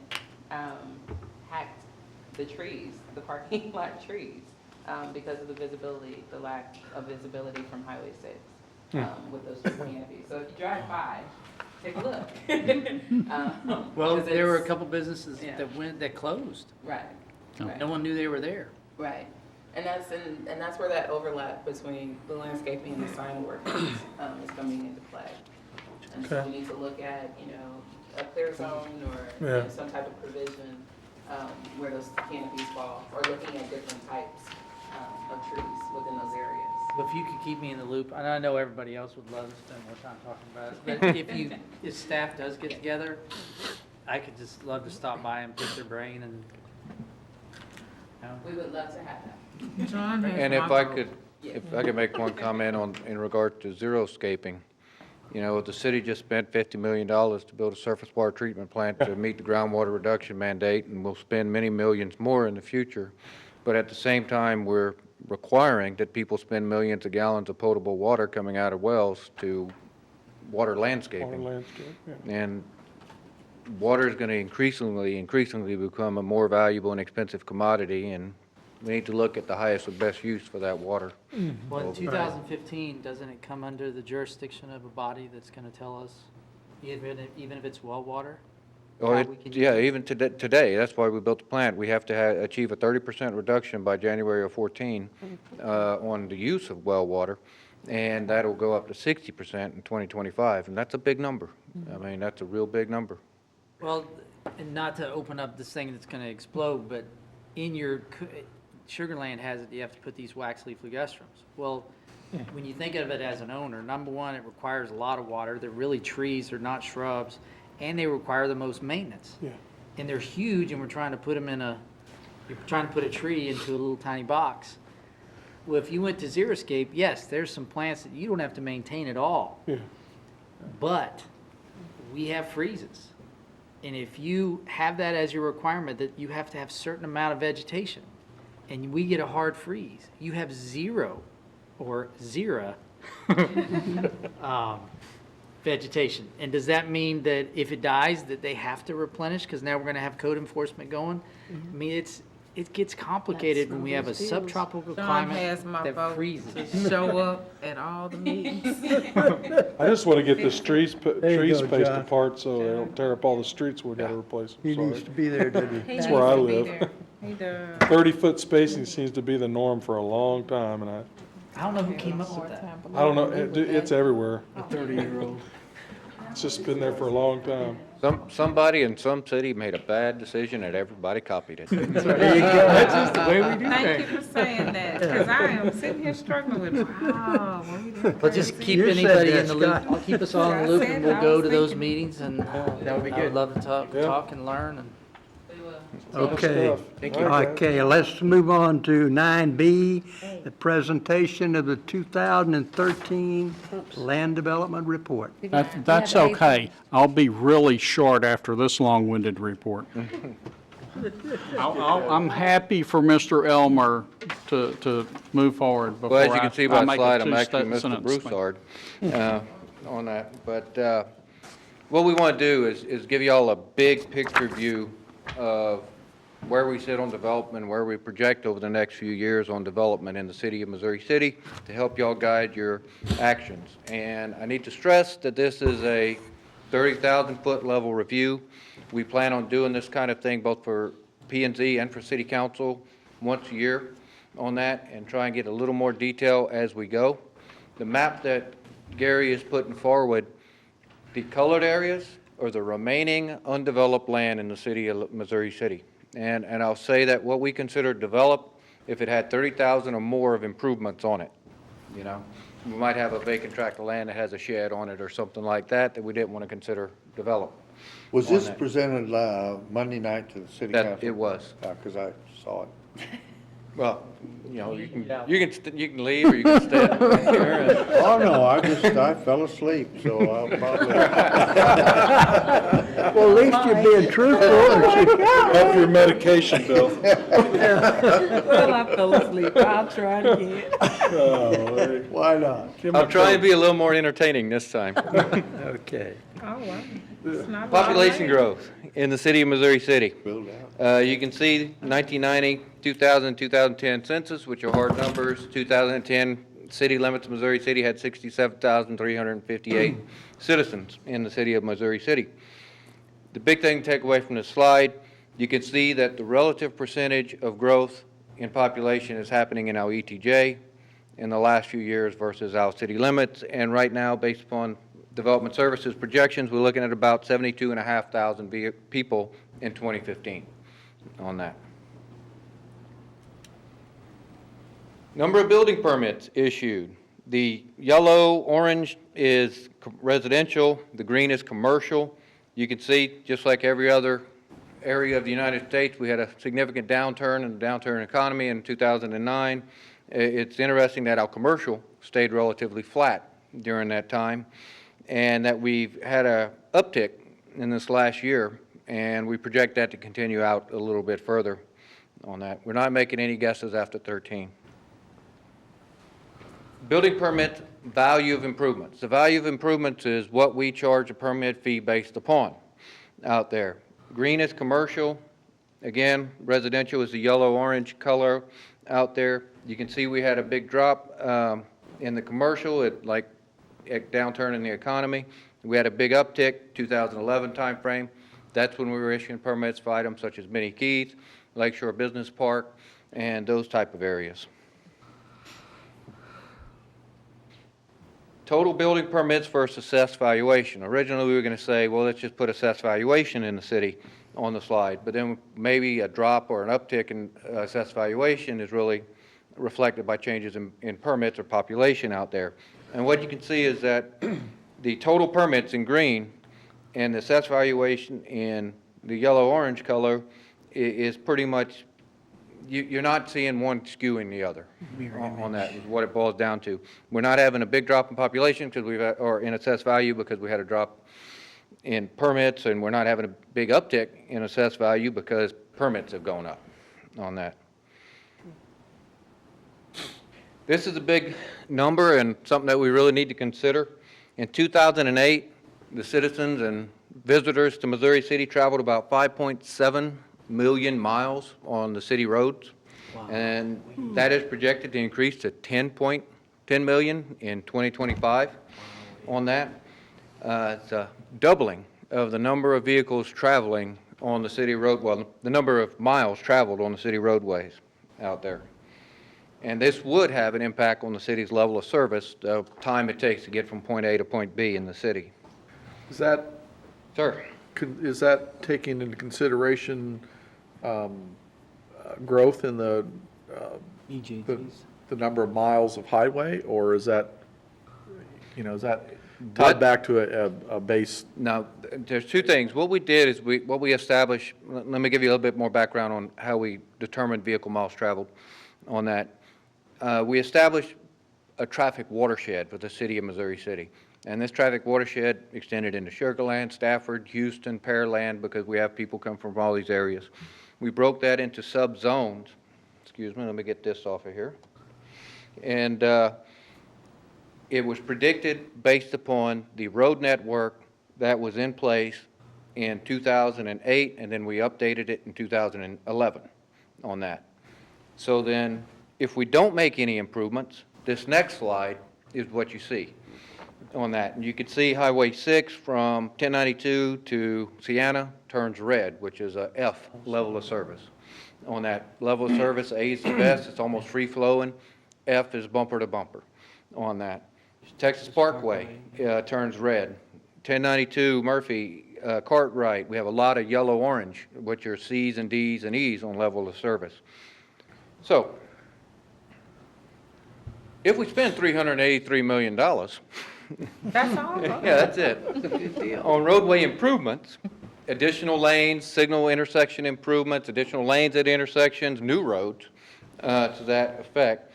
Speaker 11: hacked the trees, the parking lot trees, because of the visibility, the lack of visibility from Highway 6 with those two canopies. So if you drive by, take a look.
Speaker 7: Well,
Speaker 11: because
Speaker 7: there were a
Speaker 11: it's-
Speaker 7: couple businesses
Speaker 11: Yeah.
Speaker 7: that closed.
Speaker 11: Right. Right.
Speaker 7: No one knew they were there.
Speaker 11: Right. And that's where that overlap between the landscaping and the sign work is coming into play. And so
Speaker 1: Okay.
Speaker 11: we need to look at, a clear zone or
Speaker 1: Yeah.
Speaker 11: some type of provision where those canopies fall, or looking at different types of trees within those areas.
Speaker 7: But if you could keep me in the loop, and I know everybody else would love to spend more time talking about it, but if staff does get together, I could just love to stop by and pick their brain and,
Speaker 11: We would love to have that.
Speaker 6: John has
Speaker 12: And if
Speaker 6: my
Speaker 12: I
Speaker 6: vote.
Speaker 12: could make one comment in regard to xeriscaping. The city just spent $50 million to build a surface water treatment plant to meet the groundwater reduction mandate, and we'll spend many millions more in the future. But at the same time, we're requiring that people spend millions of gallons of potable water coming out of wells to water
Speaker 1: Water
Speaker 12: landscaping.
Speaker 1: landscape, yeah.
Speaker 12: And water is going to increasingly become a more valuable and expensive commodity, and we need to look at the highest and best use for that water.
Speaker 7: well, in 2015, doesn't it come under the jurisdiction of a body that's going to tell us, even if it's well water?
Speaker 12: Oh,
Speaker 7: how we can use
Speaker 12: yeah,
Speaker 7: it?
Speaker 12: even today, that's why we built the plant. We have to achieve a 30% reduction by January of 14 on the use of well water, and that'll go up to 60% in 2025, and that's a big number. I mean, that's a real big number.
Speaker 7: Well, and not to open up this thing that's going to explode, but in your, Sugar Land has it, you have to put these wax leaf ligustrums. Well, when you think of it as an owner, number one, it requires a lot of water. They're really trees, they're not shrubs, and they require the most maintenance.
Speaker 1: Yeah.
Speaker 7: And they're huge, and we're trying to put them in you're trying to put a tree into a little tiny box. Well, if you went to Xeriscape, yes, there's some plants that you don't have to maintain at all.
Speaker 1: Yeah.
Speaker 7: But we have freezes. And if you have that as your requirement, that you have to have a certain amount of vegetation, and we get a hard freeze, you have zero vegetation. And does that mean that if it dies, that they have to replenish, because now we're going to have code enforcement going? I mean, it gets complicated when we have a subtropical
Speaker 6: John has
Speaker 7: climate
Speaker 6: my
Speaker 7: that
Speaker 6: vote
Speaker 7: freezes.
Speaker 6: to show up at all the meetings.
Speaker 1: I just want to get the trees
Speaker 3: There you go,
Speaker 1: spaced
Speaker 3: John.
Speaker 1: apart so they don't tear up all the streets we got to replace.
Speaker 3: He
Speaker 1: Sorry.
Speaker 3: needs to be there, doesn't he?
Speaker 1: That's where I live.
Speaker 6: He does.
Speaker 1: 30-foot spacing seems to be the norm for a long time, and
Speaker 7: I don't know who came up with that.
Speaker 1: I don't know, it's everywhere.
Speaker 3: A 30-year-old.
Speaker 1: It's just been there for a long time.
Speaker 12: Somebody in some city made a bad decision and everybody copied it.
Speaker 3: There you go. That's just the way we do
Speaker 6: Thank you for saying that, because I am sitting here struggling with, wow, well, he did
Speaker 7: But just
Speaker 6: crazy.
Speaker 7: keep
Speaker 3: You said
Speaker 7: anybody
Speaker 3: that,
Speaker 7: in the loop.
Speaker 3: Scott.
Speaker 7: I'll keep us all in
Speaker 6: I
Speaker 7: the loop,
Speaker 6: said
Speaker 7: and
Speaker 6: that.
Speaker 7: we'll
Speaker 6: I
Speaker 7: go
Speaker 6: was
Speaker 7: to those
Speaker 6: thinking.
Speaker 7: meetings, and
Speaker 3: That would be
Speaker 7: I would
Speaker 3: good.
Speaker 7: love to
Speaker 1: Yeah.
Speaker 7: talk and learn. And
Speaker 3: Okay.
Speaker 1: Thank you.
Speaker 3: Okay, let's move on to 9B, the presentation of the 2013 Land Development Report.
Speaker 4: That's okay. I'll be really short after this long-winded report. I'm happy for Mr. Elmer to move forward before
Speaker 12: Well, as you can see by
Speaker 4: I
Speaker 12: the
Speaker 4: make a
Speaker 12: slide, I'm actually
Speaker 4: two-sentence
Speaker 12: Mr.
Speaker 4: statement.
Speaker 12: Broussard on that. But what we want to do is give you all a big picture view of where we sit on development, where we project over the next few years on development in the city of Missouri City to help y'all guide your actions. And I need to stress that this is a 30,000-foot level review. We plan on doing this kind of thing both for P&Z and for City Council once a year on that, and try and get a little more detail as we go. The map that Gary is putting forward, the colored areas are the remaining undeveloped land in the city of Missouri City. And I'll say that what we consider developed, if it had 30,000 or more of improvements on it, you know. We might have a vacant tract of land that has a shed on it or something like that that we didn't want to consider developed.
Speaker 5: Was
Speaker 12: on
Speaker 5: this
Speaker 12: that.
Speaker 5: presented Monday night to the city
Speaker 12: That
Speaker 5: council?
Speaker 12: it was.
Speaker 5: Because I saw it.
Speaker 12: Well, you know, you can leave or you can stay.
Speaker 5: Oh, no, I fell asleep, so I'll probably.
Speaker 3: Well, at least you're being truthful, aren't you?
Speaker 1: Up your medication, Bill.
Speaker 6: Well, I fell asleep, I'll try it again.
Speaker 1: Oh,
Speaker 5: Why not?
Speaker 12: I'll try and be a little more entertaining this time.
Speaker 3: Okay.
Speaker 6: Oh, wow. It's not
Speaker 12: Population
Speaker 6: bad.
Speaker 12: growth in the city of Missouri City.
Speaker 5: Build out.
Speaker 12: You can see 1990, 2000, 2010 census, which are hard numbers. 2010, city limits, Missouri City had 67,358 citizens in the city of Missouri City. The big thing to take away from this slide, you can see that the relative percentage of growth in population is happening in our ETJ in the last few years versus our city limits. And right now, based upon Development Services projections, we're looking at about 72,500 people in 2015 on that. Number of building permits issued. The yellow, orange is residential, the green is commercial. You can see, just like every other area of the United States, we had a significant downturn in the downturn economy in 2009. It's interesting that our commercial stayed relatively flat during that time, and that we've had a uptick in this last year, and we project that to continue out a little bit further on that. We're not making any guesses after 13. Building permit value of improvements. The value of improvements is what we charge a permit fee based upon out there. Green is commercial. Again, residential is the yellow-orange color out there. You can see we had a big drop in the commercial, downturn in the economy. We had a big uptick, 2011 timeframe. That's when we were issuing permits for items such as Minnie Keith, Lakeshore Business Park, and those type of areas. Total building permits versus assessed valuation. Originally, we were going to say, well, let's just put assessed valuation in the city on the slide. But then maybe a drop or an uptick in assessed valuation is really reflected by changes in permits or population out there. And what you can see is that the total permits in green and the assessed valuation in the yellow-orange color is pretty much, you're not seeing one skewing the other on that, is what it boils down to. We're not having a big drop in population because or in assessed value because we had a drop in permits, and we're not having a big uptick in assessed value because permits have gone up on that. This is a big number and something that we really need to consider. In 2008, the citizens and visitors to Missouri City traveled about 5.7 million miles on the city roads. And that is projected to increase to 10 million in 2025 on that. It's a doubling of the number of vehicles traveling on the city road, well, the number of miles traveled on the city roadways out there. And this would have an impact on the city's level of service, the time it takes to get from point A to point B in the city.
Speaker 10: Is that,
Speaker 12: Sir?
Speaker 10: is that taking into consideration growth in the number of miles of highway, or is that, is that tied back to a base?
Speaker 12: Now, there's two things. What we did is what we established, let me give you a little bit more background on how we determined vehicle miles traveled on that. We established a traffic watershed for the city of Missouri City. And this traffic watershed extended into Sugar Land, Stafford, Houston, Pearland, because we have people come from all these areas. We broke that into sub-zones. Excuse me, let me get this off of here. And it was predicted based upon the road network that was in place in 2008, and then we updated it in 2011 on that. So then, if we don't make any improvements, this next slide is what you see on that. And you can see Highway 6 from 1092 to Sienna turns red, which is a F level of service. On that level of service, A is the best, it's almost free-flowing. F is bumper to bumper on that. Texas Parkway turns red. 1092 Murphy, Cartwright, we have a lot of yellow-orange, which are C's and D's and E's on level of service. So, if we spend $383 million,
Speaker 6: That's all?
Speaker 12: yeah, that's it, on roadway improvements, additional lanes, signal intersection improvements, additional lanes at intersections, new roads to that effect.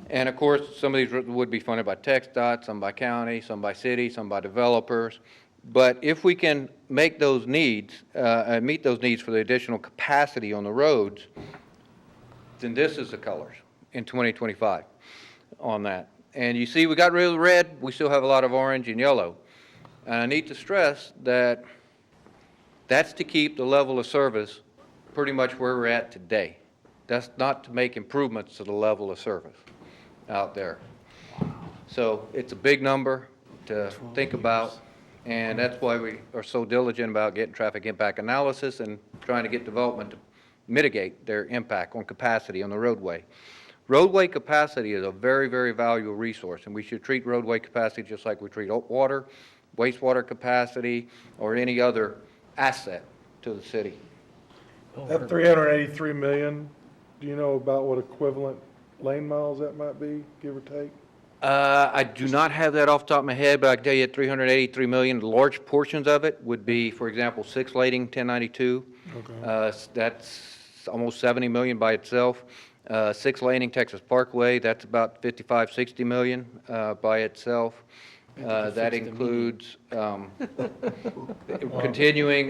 Speaker 12: And of course, some of these would be funded by TxDOT, some by county, some by city, some by developers. But if we can make those needs, meet those needs for the additional capacity on the roads, then this is the colors in 2025 on that. And you see we got rid of the red, we still have a lot of orange and yellow. And I need to stress that that's to keep the level of service pretty much where we're at today. That's not to make improvements to the level of service out there. So it's a big number to think about, and that's why we are so diligent about getting traffic impact analysis and trying to get development to mitigate their impact on capacity on the roadway. Roadway capacity is a very, very valuable resource, and we should treat roadway capacity just like we treat water, wastewater capacity, or any other asset to the city.
Speaker 1: That 383 million, do you know about what equivalent lane miles that might be, give or take?
Speaker 12: I do not have that off the top of my head, but I can tell you at 383 million, large portions of it would be, for example, 6 laning 1092.
Speaker 1: Okay.
Speaker 12: That's almost 70 million by itself. 6 laning Texas Parkway, that's about 55, 60 million by itself. That includes continuing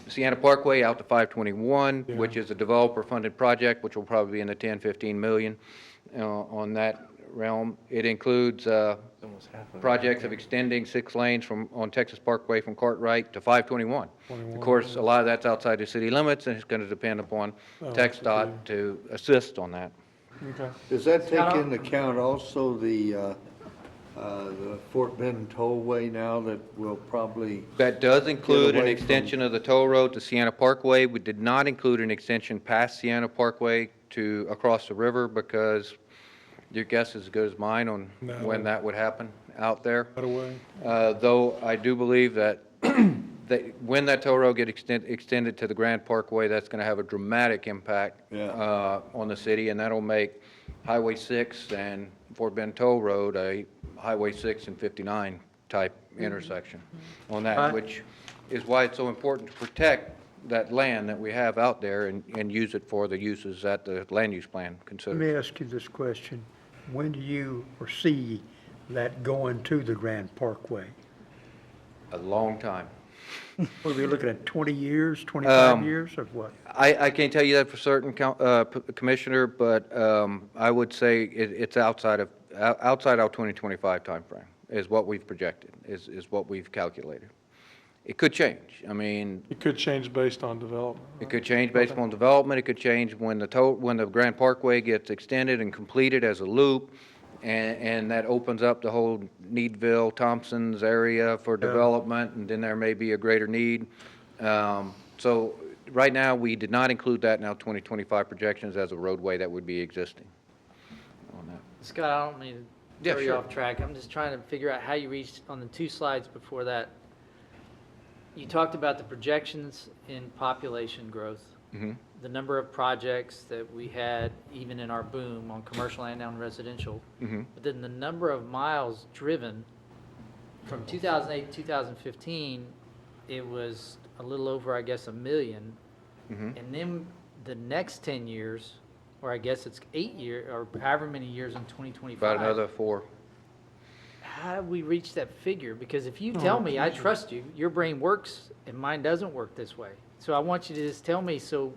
Speaker 12: Sienna Parkway out to 521,
Speaker 1: Yeah.
Speaker 12: which is a developer-funded project, which will probably be in the 10, 15 million on that realm. It includes projects of extending 6 lanes on Texas Parkway from Cartwright to 521. Of course, a lot of that's outside the city limits, and it's going to depend upon TxDOT to assist on that.
Speaker 1: Okay.
Speaker 5: Does that take into account also the Fort Bend Tollway now that will probably?
Speaker 12: That does include an
Speaker 5: away
Speaker 12: extension of the toll road to Sienna Parkway. We did not include an extension past Sienna Parkway to across the river because your guess is as good as mine on when that would happen out there.
Speaker 1: Right away.
Speaker 12: Though I do believe that when that toll road get extended to the Grand Parkway, that's going to have a dramatic impact on the city, and that'll make Highway 6 and Fort Bend Toll Road a Highway 6 and 59 type intersection on that, which is why it's so important to protect that land that we have out there and use it for the uses that the land use plan
Speaker 3: Let
Speaker 12: considers.
Speaker 3: me ask you this question. When do you foresee that going to the Grand Parkway?
Speaker 12: A long time.
Speaker 3: Are we looking at 20 years, 25 years, or what?
Speaker 12: I can't tell you that for certain, Commissioner, but I would say it's outside our 2025 timeframe is what we've projected, is what we've calculated. It could change. I mean,
Speaker 1: It could change based on development.
Speaker 12: it could change based on development. It could change when the Grand Parkway gets extended and completed as a loop, and that opens up the whole Needville, Thompson's area for development, and then there may be a greater need. So right now, we did not include that in our 2025 projections as a roadway that would be existing on that.
Speaker 7: Scott, I don't mean to
Speaker 12: Yeah,
Speaker 7: throw you
Speaker 12: sure.
Speaker 7: off track. I'm just trying to figure out how you reached, on the 2 slides before that, you talked about the projections in population growth, the number of projects that we had even in our boom on commercial and on residential, but then the number of miles driven from 2008 to 2015, it was a little over, I guess, 1 million. And then the next 10 years, or I guess it's 8 years, or however many years in 2025.
Speaker 12: About another 4.
Speaker 7: How have we reached that figure? Because if you tell me, I trust you, your brain works and mine doesn't work this way. So I want you to just tell me, so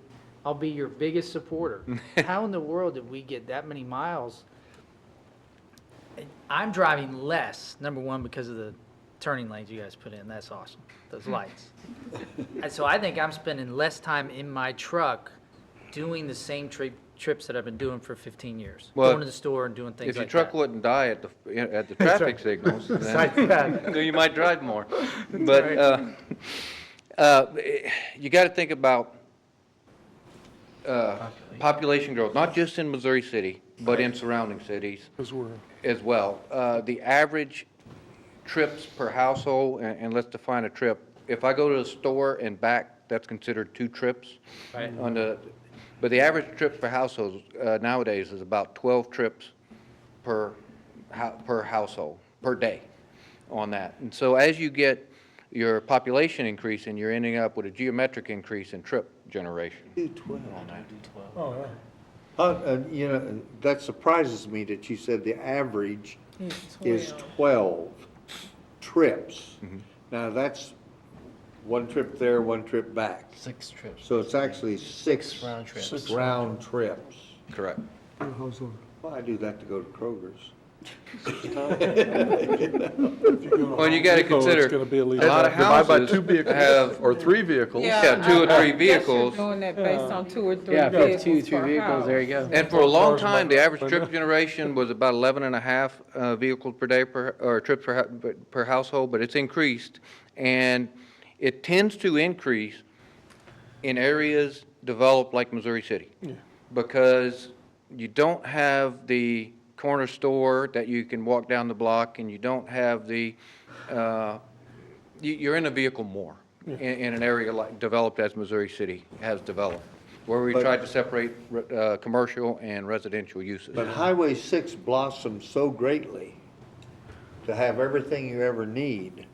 Speaker 7: I'll be your biggest supporter. How in the world did we get that many miles? And I'm driving less, number one, because of the turning lanes you guys put in. That's awesome, those lights. And so I think I'm spending less time in my truck doing the same trips that I've been doing for 15 years.
Speaker 12: Well,
Speaker 7: Going to the store and doing things
Speaker 12: If your
Speaker 7: like
Speaker 12: truck
Speaker 7: that.
Speaker 12: wouldn't die at the traffic signals, then you might drive more. But you got to think about population growth, not just in Missouri City, but in surrounding cities
Speaker 1: Because we're,
Speaker 12: as well. The average trips per household, and let's define a trip. If I go to the store and back, that's considered 2 trips.
Speaker 7: Right.
Speaker 12: But the average trip per household nowadays is about 12 trips per household, per day on that. And so as you get your population increasing, you're ending up with a geometric increase in trip generation.
Speaker 5: You know, that surprises me that you said the average is 12 trips. Now, that's 1 trip there, 1 trip back.
Speaker 9: 6 trips.
Speaker 5: So it's actually 6
Speaker 9: round trips.
Speaker 5: round trips.
Speaker 12: Correct.
Speaker 5: Well, I do that to go to Kroger's.
Speaker 12: Well, you got to consider,
Speaker 1: It's gonna be at
Speaker 12: a
Speaker 1: least.
Speaker 12: lot of
Speaker 10: Divide by 2
Speaker 12: houses
Speaker 10: vehicles,
Speaker 12: have,
Speaker 10: or 3 vehicles.
Speaker 12: Yeah, 2 or 3 vehicles.
Speaker 6: Doing that based on 2 or 3
Speaker 9: Yeah, if you have
Speaker 6: vehicles
Speaker 9: 2, 3
Speaker 6: per
Speaker 9: vehicles,
Speaker 6: house.
Speaker 9: there you go.
Speaker 12: And for a long time, the average trip generation was about 11 and a half vehicles per day or trips per household, but it's increased. And it tends to increase in areas developed like Missouri City. Because you don't have the corner store that you can walk down the block, and you don't have the, you're in a vehicle more in an area like developed as Missouri City has developed, where we tried to separate commercial and residential uses.
Speaker 5: But Highway 6 blossomed so greatly to have everything you ever need.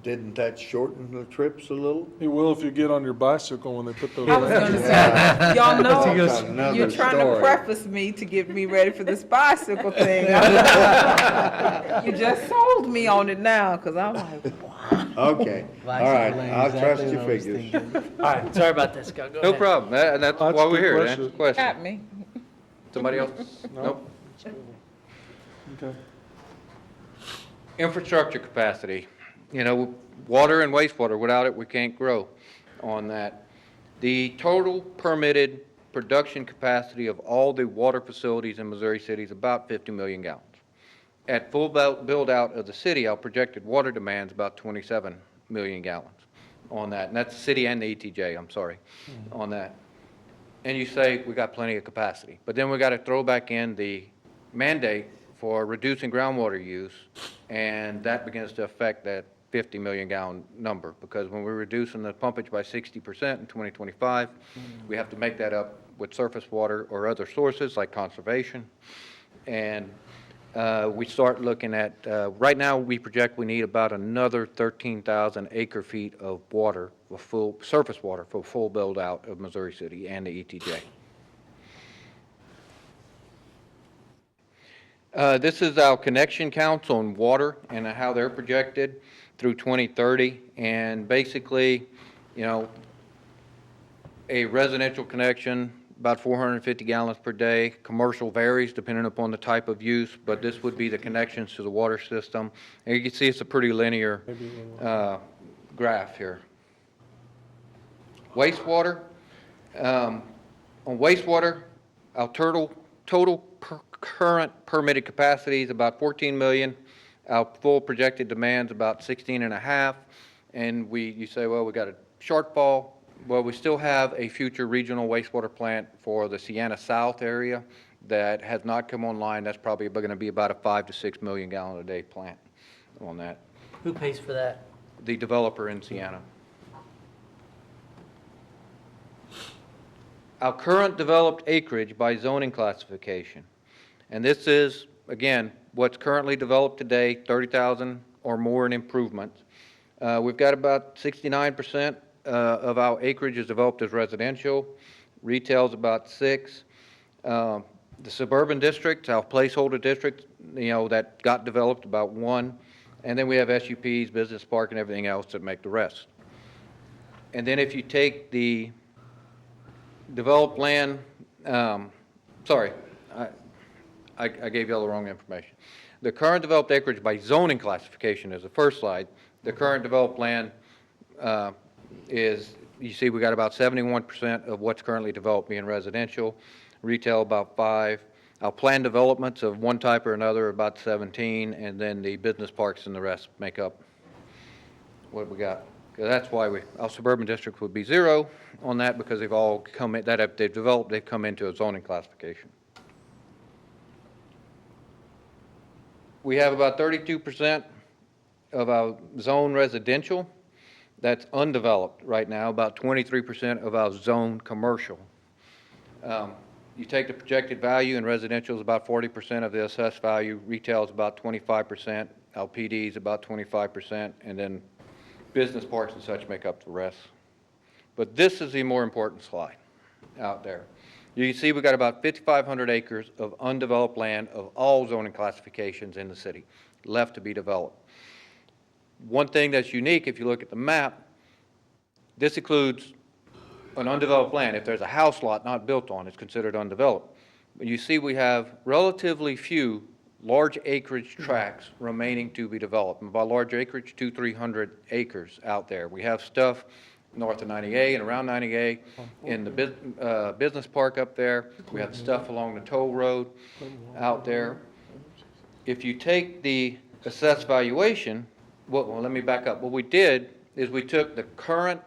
Speaker 5: Didn't that shorten the trips a little?
Speaker 1: It will if you get on your bicycle when they put those.
Speaker 6: I was gonna say, y'all know,
Speaker 5: That's another
Speaker 6: you're trying to
Speaker 5: story.
Speaker 6: preface me to get me ready for this bicycle thing. You just sold me on it now, because I'm like,
Speaker 5: Okay, all right, I'll trust your figures.
Speaker 7: All right, sorry about this, Scott, go ahead.
Speaker 12: No problem, and that's
Speaker 1: That's
Speaker 12: why
Speaker 1: a
Speaker 12: we're
Speaker 1: good
Speaker 12: here, to
Speaker 1: question.
Speaker 12: answer the question.
Speaker 6: got me.
Speaker 12: Somebody else? Nope.
Speaker 1: Okay.
Speaker 12: Infrastructure capacity, you know, water and wastewater, without it, we can't grow on that. The total permitted production capacity of all the water facilities in Missouri City is about 50 million gallons. At full build-out of the city, our projected water demand is about 27 million gallons on that. And that's the city and the ETJ, I'm sorry, on that. And you say, we got plenty of capacity. But then we got to throw back in the mandate for reducing groundwater use, and that begins to affect that 50 million gallon number, because when we're reducing the pumpage by 60% in 2025, we have to make that up with surface water or other sources like conservation. And we start looking at, right now, we project we need about another 13,000 acre feet of water, full surface water, for full build out of Missouri City and the ETJ. This is our connection counts on water and how they're projected through 2030. And basically, you know, a residential connection, about 450 gallons per day. Commercial varies depending upon the type of use, but this would be the connections to the water system. And you can see it's a pretty linear graph here. Wastewater. On wastewater, our total current permitted capacity is about 14 million. Our full projected demand's about 16.5. And you say, well, we got a shortfall. Well, we still have a future regional wastewater plant for the Sienna South area that has not come online. That's probably going to be about a 5 to 6 million gallon a day plant on that.
Speaker 7: Who pays for that?
Speaker 12: The developer in Sienna. Our current developed acreage by zoning classification. And this is, again, what's currently developed today, 30,000 or more in improvements. We've got about 69% of our acreage is developed as residential. Retail's about 6%. The suburban districts, our placeholder districts, you know, that got developed, about 1%. And then we have SUPs, business park, and everything else that make the rest. And then if you take the developed land, sorry, I gave you all the wrong information. The current developed acreage by zoning classification is the first slide. The current developed land is, you see we got about 71% of what's currently developed being residential, retail about 5%, our planned developments of one type or another are about 17%, and then the business parks and the rest make up what we got. That's why our suburban district would be 0 on that, because they've all come in, that they've developed, they've come into a zoning classification. We have about 32% of our zone residential that's undeveloped right now, about 23% of our zone commercial. You take the projected value, and residential is about 40% of the assessed value, retail is about 25%, LPD is about 25%, and then business parks and such make up the rest. But this is the more important slide out there. You can see we've got about 5,500 acres of undeveloped land of all zoning classifications in the city left to be developed. One thing that's unique, if you look at the map, this includes an undeveloped land. If there's a house lot not built on, it's considered undeveloped. But you see we have relatively few large acreage tracts remaining to be developed. And by large acreage, 200-300 acres out there. We have stuff north of 90A and around 90A in the business park up there. We have stuff along the toll road out there. If you take the assessed valuation, well, let me back up. What we did is we took the current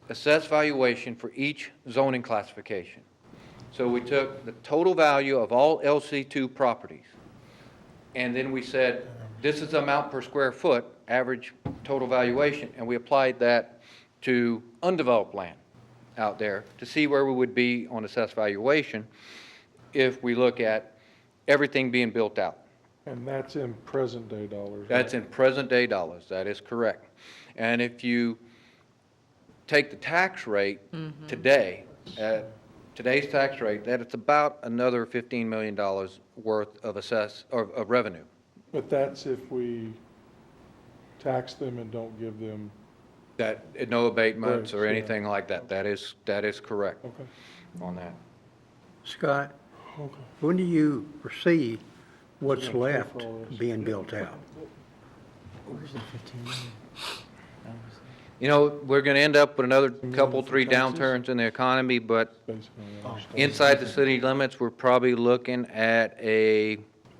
Speaker 12: assessed valuation for each zoning classification. So we took the total value of all LC2 properties, and then we said, this is the amount per square foot, average total valuation, and we applied that to undeveloped land out there to see where we would be on assessed valuation if we look at everything being built out.
Speaker 1: And that's in present day dollars.
Speaker 12: That's in present day dollars, that is correct. And if you take the tax rate today, today's tax rate, that it's about another $15 million worth of of revenue.
Speaker 1: But that's if we tax them and don't give them,
Speaker 12: That, no abatements or
Speaker 1: Right, yeah.
Speaker 12: anything like that. That is correct
Speaker 1: okay,
Speaker 12: on that.
Speaker 3: Scott,
Speaker 1: okay.
Speaker 3: when do you foresee what's
Speaker 1: Yeah, pay
Speaker 3: left
Speaker 1: for all this.
Speaker 3: being built out?
Speaker 7: Where's the 15 million?
Speaker 12: You know, we're going to end up with another couple, 3 downturns in the economy, but
Speaker 1: Basically, I understand.
Speaker 12: inside the city limits, we're probably looking at a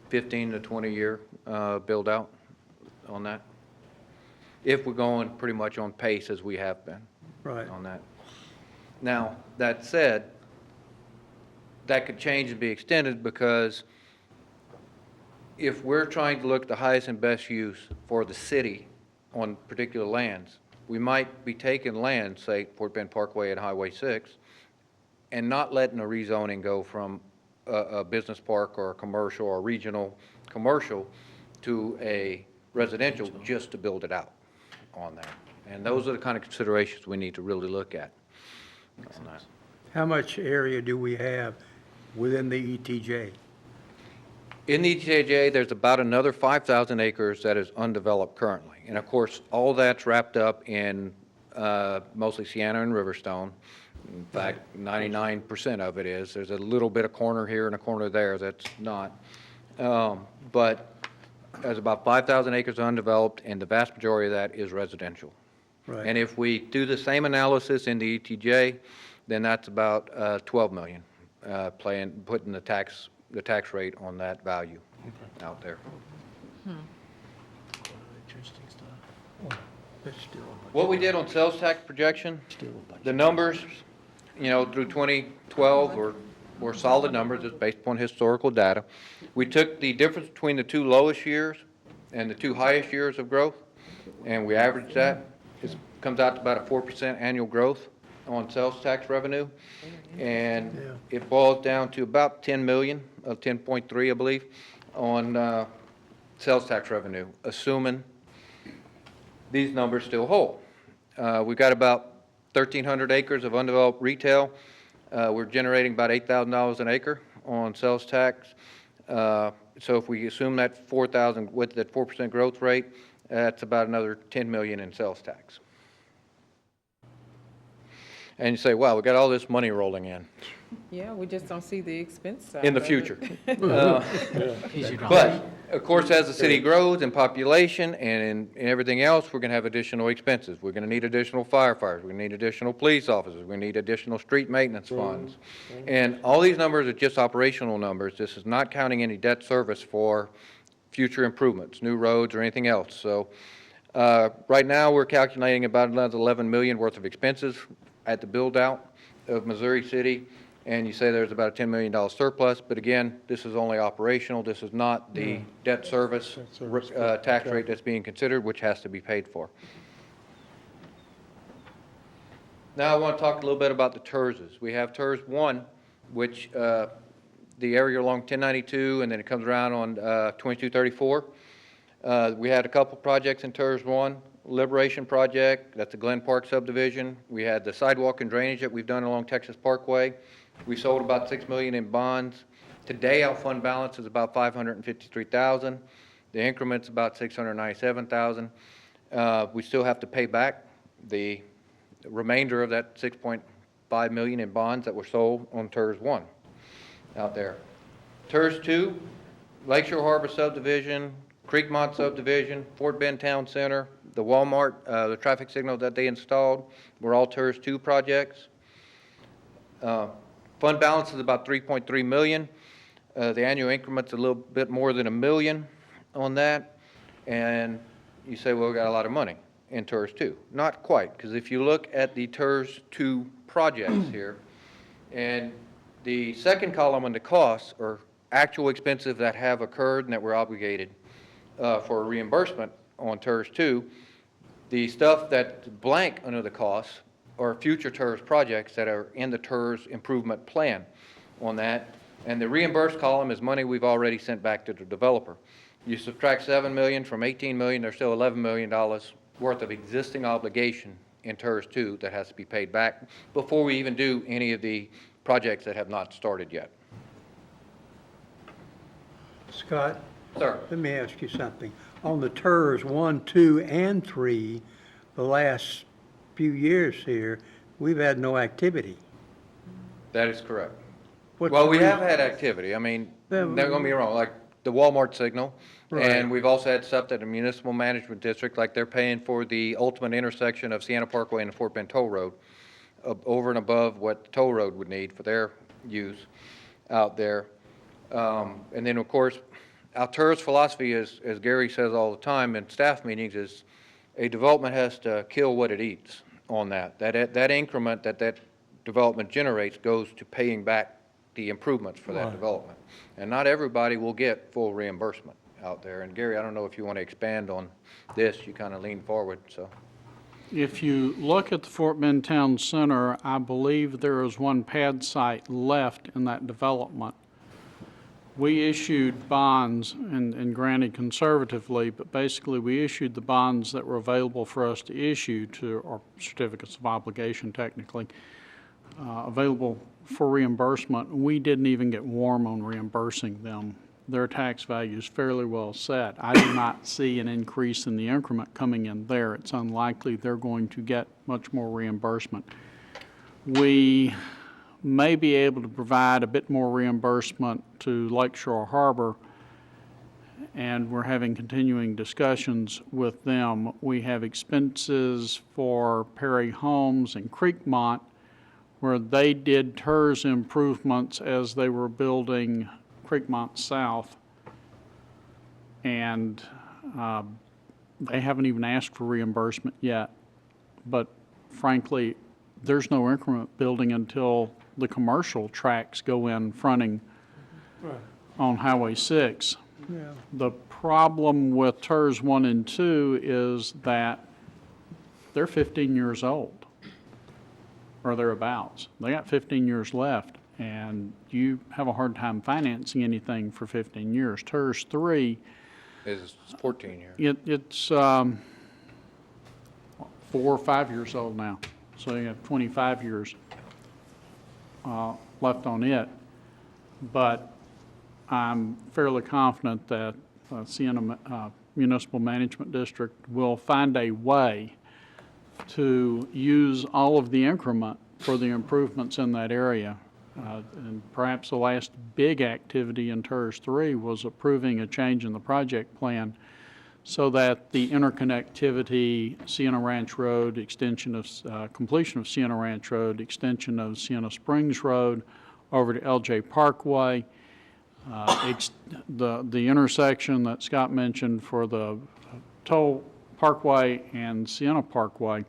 Speaker 12: 15 to 20 year build out on that. If we're going pretty much on pace as we have been
Speaker 3: Right.
Speaker 12: on that. Now, that said, that could change and be extended, because if we're trying to look at the highest and best use for the city on particular lands. We might be taking land, say Fort Bend Parkway and Highway 6, and not letting a rezoning go from a business park or a commercial or regional commercial to a residential just to build it out on that. And those are the kind of considerations we need to really look at on that.
Speaker 3: How much area do we have within the ETJ?
Speaker 12: In the ETJ, there's about another 5,000 acres that is undeveloped currently. And of course, all that's wrapped up in mostly Sienna and Riverstone. In fact, 99% of it is. There's a little bit of corner here and a corner there that's not. But there's about 5,000 acres undeveloped, and the vast majority of that is residential.
Speaker 3: Right.
Speaker 12: And if we do the same analysis in the ETJ, then that's about 12 million, putting the tax rate on that value out there. What we did on sales tax projection, the numbers, through 2012 were solid numbers. It's based upon historical data. We took the difference between the two lowest years and the two highest years of growth, and we averaged that. It comes out to about a 4% annual growth on sales tax revenue, and it boils down to about 10 million, 10.3, I believe, on sales tax revenue, assuming these numbers still hold. We've got about 1,300 acres of undeveloped retail. We're generating about $8,000 an acre on sales tax. So if we assume that 4,000 with that 4% growth rate, that's about another 10 million in sales tax. And you say, wow, we got all this money rolling in.
Speaker 6: Yeah, we just don't see the expense side
Speaker 12: In the
Speaker 6: of
Speaker 12: future.
Speaker 6: it.
Speaker 12: But, of course, as the city grows in population and in everything else, we're going to have additional expenses. We're going to need additional firefighters. We're going to need additional police officers. We're going to need additional street maintenance funds. And all these numbers are just operational numbers. This is not counting any debt service for future improvements, new roads or anything else. So right now, we're calculating about another 11 million worth of expenses at the build-out of Missouri City. And you say there's about a $10 million surplus, but again, this is only operational. This is not the debt service tax rate that's being considered, which has to be paid for. Now I want to talk a little bit about the TERSs. We have TERS 1, which the area along 1092, and then it comes around on 2234. We had a couple projects in TERS 1. Liberation Project, that's the Glen Park subdivision. We had the sidewalk and drainage that we've done along Texas Parkway. We sold about $6 million in bonds. Today, our fund balance is about $553,000. The increment's about $697,000. We still have to pay back the remainder of that $6.5 million in bonds that were sold on TERS 1 out there. TERS 2, Lakeshore Harbor subdivision, Creekmont subdivision, Fort Bend Town Center, the Walmart, the traffic signal that they installed were all TERS 2 projects. Fund balance is about $3.3 million. The annual increment's a little bit more than $1 million on that. And you say, well, we got a lot of money in TERS 2. Not quite, because if you look at the TERS 2 projects here, and the second column on the costs are actual expenses that have occurred and that we're obligated for reimbursement on TERS 2. The stuff that's blank under the costs are future TERS projects that are in the TERS improvement plan on that. And the reimbursed column is money we've already sent back to the developer. You subtract $7 million from $18 million, there's still $11 million worth of existing obligation in TERS 2 that has to be paid back before we even do any of the projects that have not started yet.
Speaker 3: Scott?
Speaker 12: Sir.
Speaker 3: Let me ask you something. On the TERS 1, 2, and 3, the last few years here, we've had no activity.
Speaker 12: That is correct.
Speaker 3: What's
Speaker 12: Well,
Speaker 3: the
Speaker 12: we have
Speaker 3: reason?
Speaker 12: had activity. I mean,
Speaker 3: Yeah,
Speaker 12: don't get me wrong, like the Walmart signal.
Speaker 3: Right.
Speaker 12: And we've also had stuff that the municipal management district, like they're paying for the ultimate intersection of Sienna Parkway and the Fort Bend Toll Road, over and above what the toll road would need for their use out there. And then, of course, our TERS philosophy is, as Gary says all the time in staff meetings, is a development has to kill what it eats on that. That increment that development generates goes to paying back the improvements for that development. And not everybody will get full reimbursement out there. And Gary, I don't know if you want to expand on this, you kind of lean forward, so.
Speaker 4: If you look at the Fort Bend Town Center, I believe there is one pad site left in that development. We issued bonds, and granted conservatively, but basically we issued the bonds that were available for us to issue to, or certificates of obligation technically, available for reimbursement. We didn't even get warm on reimbursing them. Their tax value is fairly well set. I do not see an increase in the increment coming in there. It's unlikely they're going to get much more reimbursement. We may be able to provide a bit more reimbursement to Lakeshore Harbor, and we're having continuing discussions with them. We have expenses for Perry Homes and Creekmont, where they did TERS improvements as they were building Creekmont South, and they haven't even asked for reimbursement yet. But frankly, there's no increment building until the commercial tracks go in fronting on Highway 6.
Speaker 3: Yeah.
Speaker 4: The problem with TERS 1 and 2 is that they're 15 years old, or thereabouts. They got 15 years left, and you have a hard time financing anything for 15 years. TERS 3
Speaker 12: It's 14 years.
Speaker 4: It's 4 or 5 years old now, so you have 25 years left on it. But I'm fairly confident that Sienna Municipal Management District will find a way to use all of the increment for the improvements in that area. And perhaps the last big activity in TERS 3 was approving a change in the project plan so that the interconnectivity, Sienna Ranch Road, extension of, completion of Sienna Ranch Road, extension of Sienna Springs Road over to LJ Parkway, the intersection that Scott mentioned for the Toll Parkway and Sienna Parkway,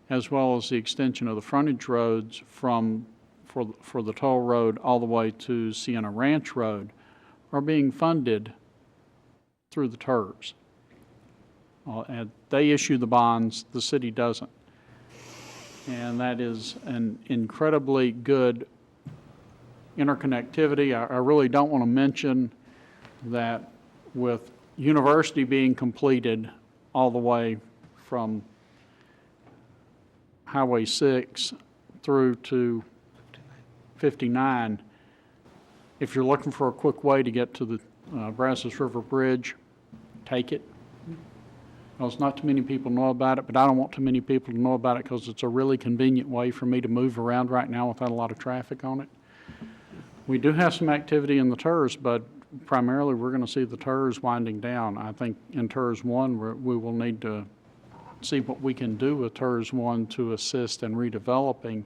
Speaker 4: as well as the extension of the frontage roads for the toll road all the way to Sienna Ranch Road, are being funded through the TERS. And they issue the bonds, the city doesn't. And that is an incredibly good interconnectivity. I really don't want to mention that with University being completed all the way from Highway 6 through to 59, if you're looking for a quick way to get to the Brazos River Bridge, take it. Because not too many people know about it, but I don't want too many people to know about it because it's a really convenient way for me to move around right now without a lot of traffic on it. We do have some activity in the TERS, but primarily we're going to see the TERS winding down. I think in TERS 1 we will need to see what we can do with TERS 1 to assist in redeveloping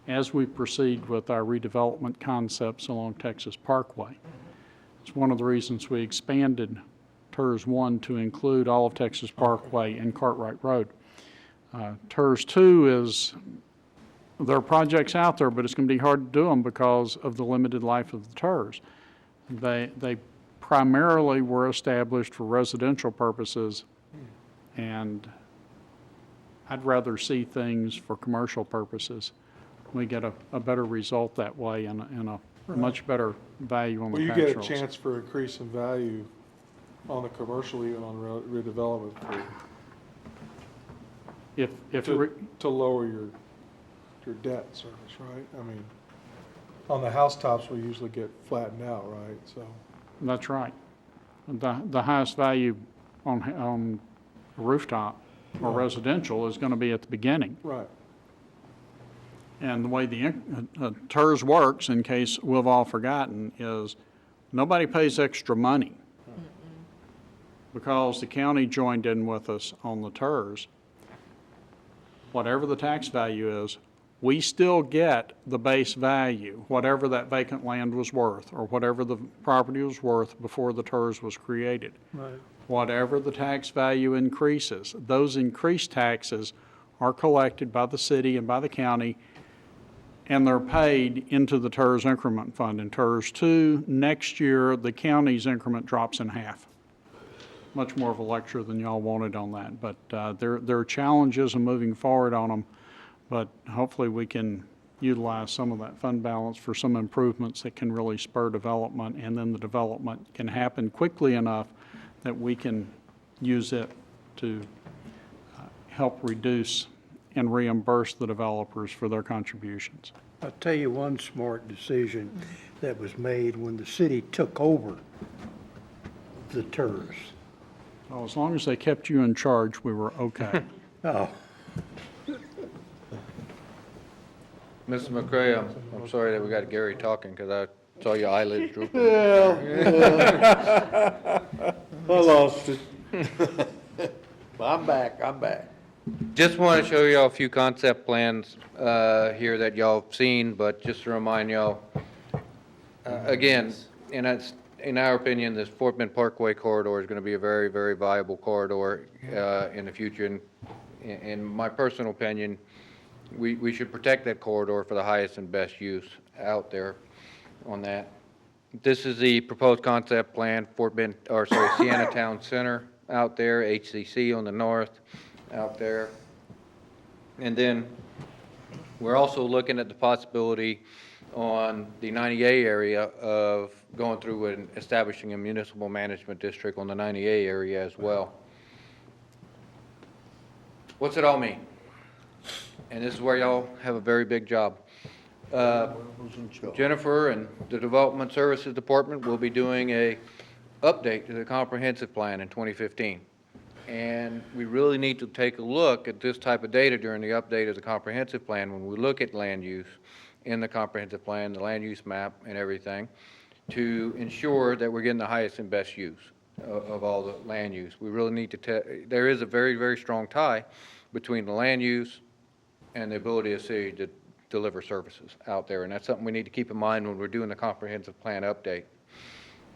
Speaker 4: as we proceed with our redevelopment concepts along Texas Parkway. It's one of the reasons we expanded TERS 1 to include all of Texas Parkway and Cartwright Road. TERS 2 is, there are projects out there, but it's going to be hard to do them because of the limited life of the TERS. They primarily were established for residential purposes, and I'd rather see things for commercial purposes. We get a better result that way and a much better value on the
Speaker 1: Well,
Speaker 4: tax
Speaker 1: you
Speaker 4: rolls.
Speaker 1: get a chance for increase in value on the commercial, even on redevelopment, to lower your debt service, right? I mean, on the housetops, we usually get flattened out, right? So
Speaker 4: That's right. The highest value on rooftop or residential is going to be at the beginning.
Speaker 1: right.
Speaker 4: And the way the TERS works, in case we've all forgotten, is nobody pays extra money. Because the county joined in with us on the TERS, whatever the tax value is, we still get the base value, whatever that vacant land was worth, or whatever the property was worth before the TERS was created.
Speaker 3: Right.
Speaker 4: Whatever the tax value increases, those increased taxes are collected by the city and by the county, and they're paid into the TERS increment fund. In TERS 2, next year, the county's increment drops in half. much more of a lecture than y'all wanted on that. But there are challenges in moving forward on them, but hopefully we can utilize some of that fund balance for some improvements that can really spur development, and then the development can happen quickly enough that we can use it to help reduce and reimburse the developers for their contributions.
Speaker 3: I'll tell you one smart decision that was made when the city took over the TERS.
Speaker 4: Well, as long as they kept you in charge, we were okay.
Speaker 3: Oh,
Speaker 12: Mr. McCray, I'm sorry that we got Gary talking, because I saw your eyelids drooping.
Speaker 5: I lost it. I'm back.
Speaker 12: Just want to show y'all a few concept plans here that y'all have seen, but just to remind y'all, again, in our opinion, this Fort Bend Parkway corridor is going to be a very, very viable corridor in the future. And in my personal opinion, we should protect that corridor for the highest and best use out there on that. This is the proposed concept plan, Sienna Town Center out there, HCC on the north out there. And then we're also looking at the possibility on the 90A area of going through and establishing a municipal management district on the 90A area as well. What's it all mean? And this is where y'all have a very big job. Jennifer and the Development Services Department will be doing a update to the comprehensive plan in 2015. And we really need to take a look at this type of data during the update of the comprehensive plan when we look at land use in the comprehensive plan, the land use map and everything, to ensure that we're getting the highest and best use of all the land use. We really need to, there is a very, very strong tie between the land use and the ability of the city to deliver services out there. And that's something we need to keep in mind when we're doing the comprehensive plan update.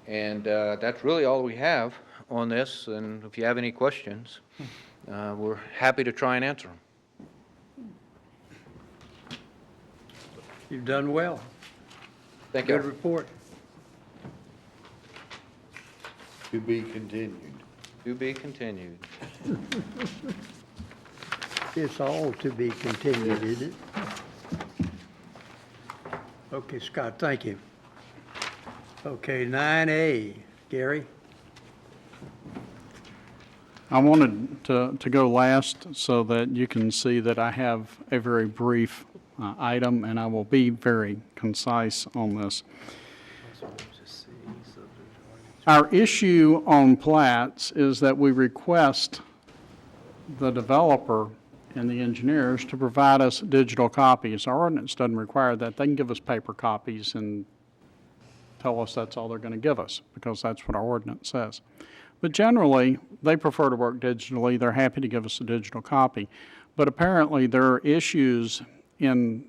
Speaker 12: And that's really all we have on this. And if you have any questions, we're happy to try and answer them.
Speaker 3: you've done well.
Speaker 12: Thank you.
Speaker 3: Good report.
Speaker 5: To be continued.
Speaker 12: To be continued.
Speaker 3: It's all to be continued, isn't it? Okay, Scott, thank you. Okay, 9A, Gary?
Speaker 4: I wanted to go last so that you can see that I have a very brief item, and I will be very concise on this. Our issue on plats is that we request the developer and the engineers to provide us digital copies. Our ordinance doesn't require that. They can give us paper copies and tell us that's all they're going to give us, because that's what our ordinance says. But generally, they prefer to work digitally. They're happy to give us a digital copy. But apparently, there are issues in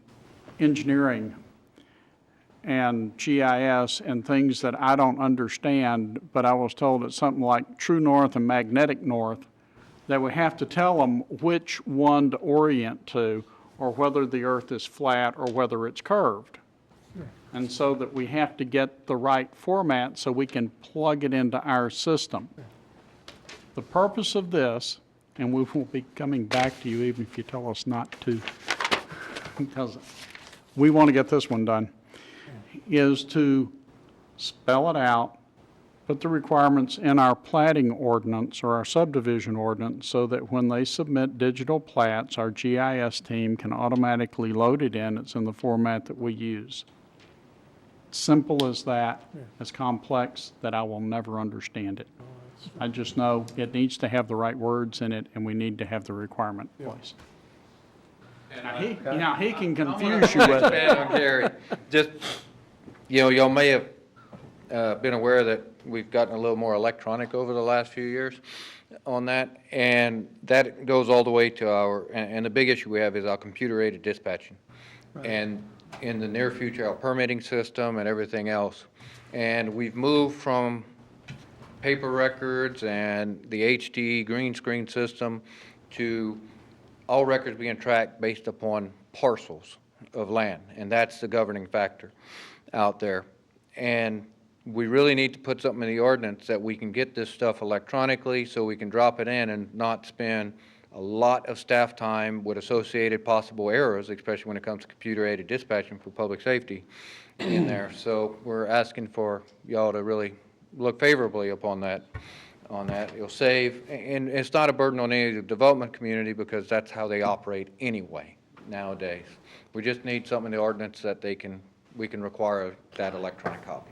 Speaker 4: engineering and GIS and things that I don't understand, but I was told it's something like true north and magnetic north, that we have to tell them which one to orient to, or whether the earth is flat or whether it's curved. And so that we have to get the right format so we can plug it into our system. The purpose of this, and we will be coming back to you even if you tell us not to, because we want to get this one done, is to spell it out, put the requirements in our platting ordinance or our subdivision ordinance so that when they submit digital plats, our GIS team can automatically load it in. It's in the format that we use. Simple as that. It's complex that I will never understand it. I just know it needs to have the right words in it, and we need to have the requirement in place. Now, he can confuse you with
Speaker 12: Expand on Gary. Just, y'all may have been aware that we've gotten a little more electronic over the last few years on that, and that goes all the way to and the big issue we have is our computer-aided dispatching. Right. And in the near future, our permitting system and everything else. And we've moved from paper records and the HD green screen system to all records being tracked based upon parcels of land, and that's the governing factor out there. And we really need to put something in the ordinance that we can get this stuff electronically so we can drop it in and not spend a lot of staff time with associated possible errors, especially when it comes to computer-aided dispatching for public safety in there. So we're asking for y'all to really look favorably upon that, It'll save, and it's not a burden on any of the development community because that's how they operate anyway nowadays. We just need something in the ordinance that we can require that electronic copy.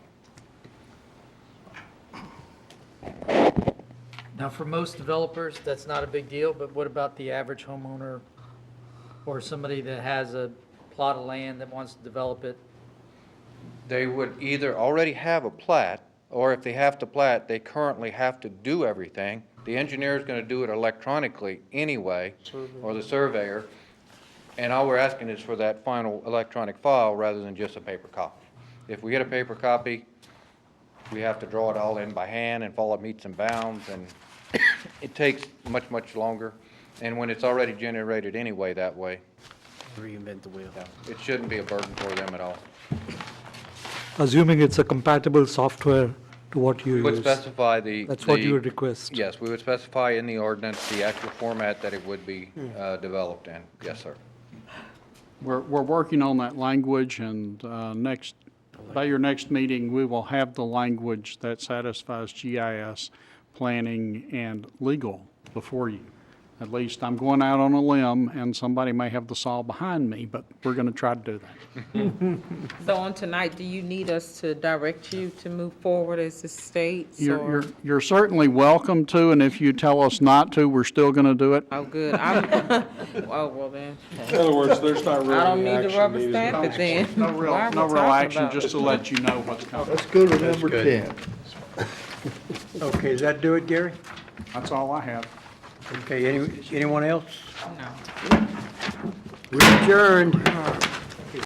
Speaker 7: Now, for most developers, that's not a big deal, but what about the average homeowner or somebody that has a plot of land that wants to develop it?
Speaker 12: They would either already have a plat, or if they have to plat, they currently have to do everything. The engineer is going to do it electronically anyway, or the surveyor, and all we're asking is for that final electronic file rather than just a paper copy. If we get a paper copy, we have to draw it all in by hand and follow meets and bounds, and it takes much, much longer. And when it's already generated anyway that way,
Speaker 9: Reinvent the wheel.
Speaker 12: it shouldn't be a burden for them at all.
Speaker 14: Assuming it's a compatible software to what you
Speaker 12: We would
Speaker 14: use.
Speaker 12: specify
Speaker 14: That's what you would request.
Speaker 12: Yes, we would specify in the ordinance the actual format that it would be developed in. Yes, sir.
Speaker 4: We're working on that language, and by your next meeting, we will have the language that satisfies GIS, planning, and legal before you. At least I'm going out on a limb, and somebody may have the saw behind me, but we're going to try to do that.
Speaker 6: So on tonight, do you need us to direct you to move forward as the states? or-
Speaker 4: You're certainly welcome to, and if you tell us not to, we're still going to do it.
Speaker 6: Oh, good. Oh, well then.
Speaker 1: In other words, there's not really
Speaker 6: I don't
Speaker 1: any
Speaker 6: need to
Speaker 1: action
Speaker 6: rubber
Speaker 1: needed.
Speaker 6: stamp it then.
Speaker 4: No
Speaker 6: Why
Speaker 4: real,
Speaker 6: are we
Speaker 4: no real
Speaker 6: talking
Speaker 4: action,
Speaker 6: about
Speaker 4: just to let you know what's coming.
Speaker 5: Let's go to number 10.
Speaker 3: Okay, does that do it, Gary?
Speaker 4: That's all I have.
Speaker 3: Okay, anyone else?
Speaker 6: No.
Speaker 3: We're adjourned.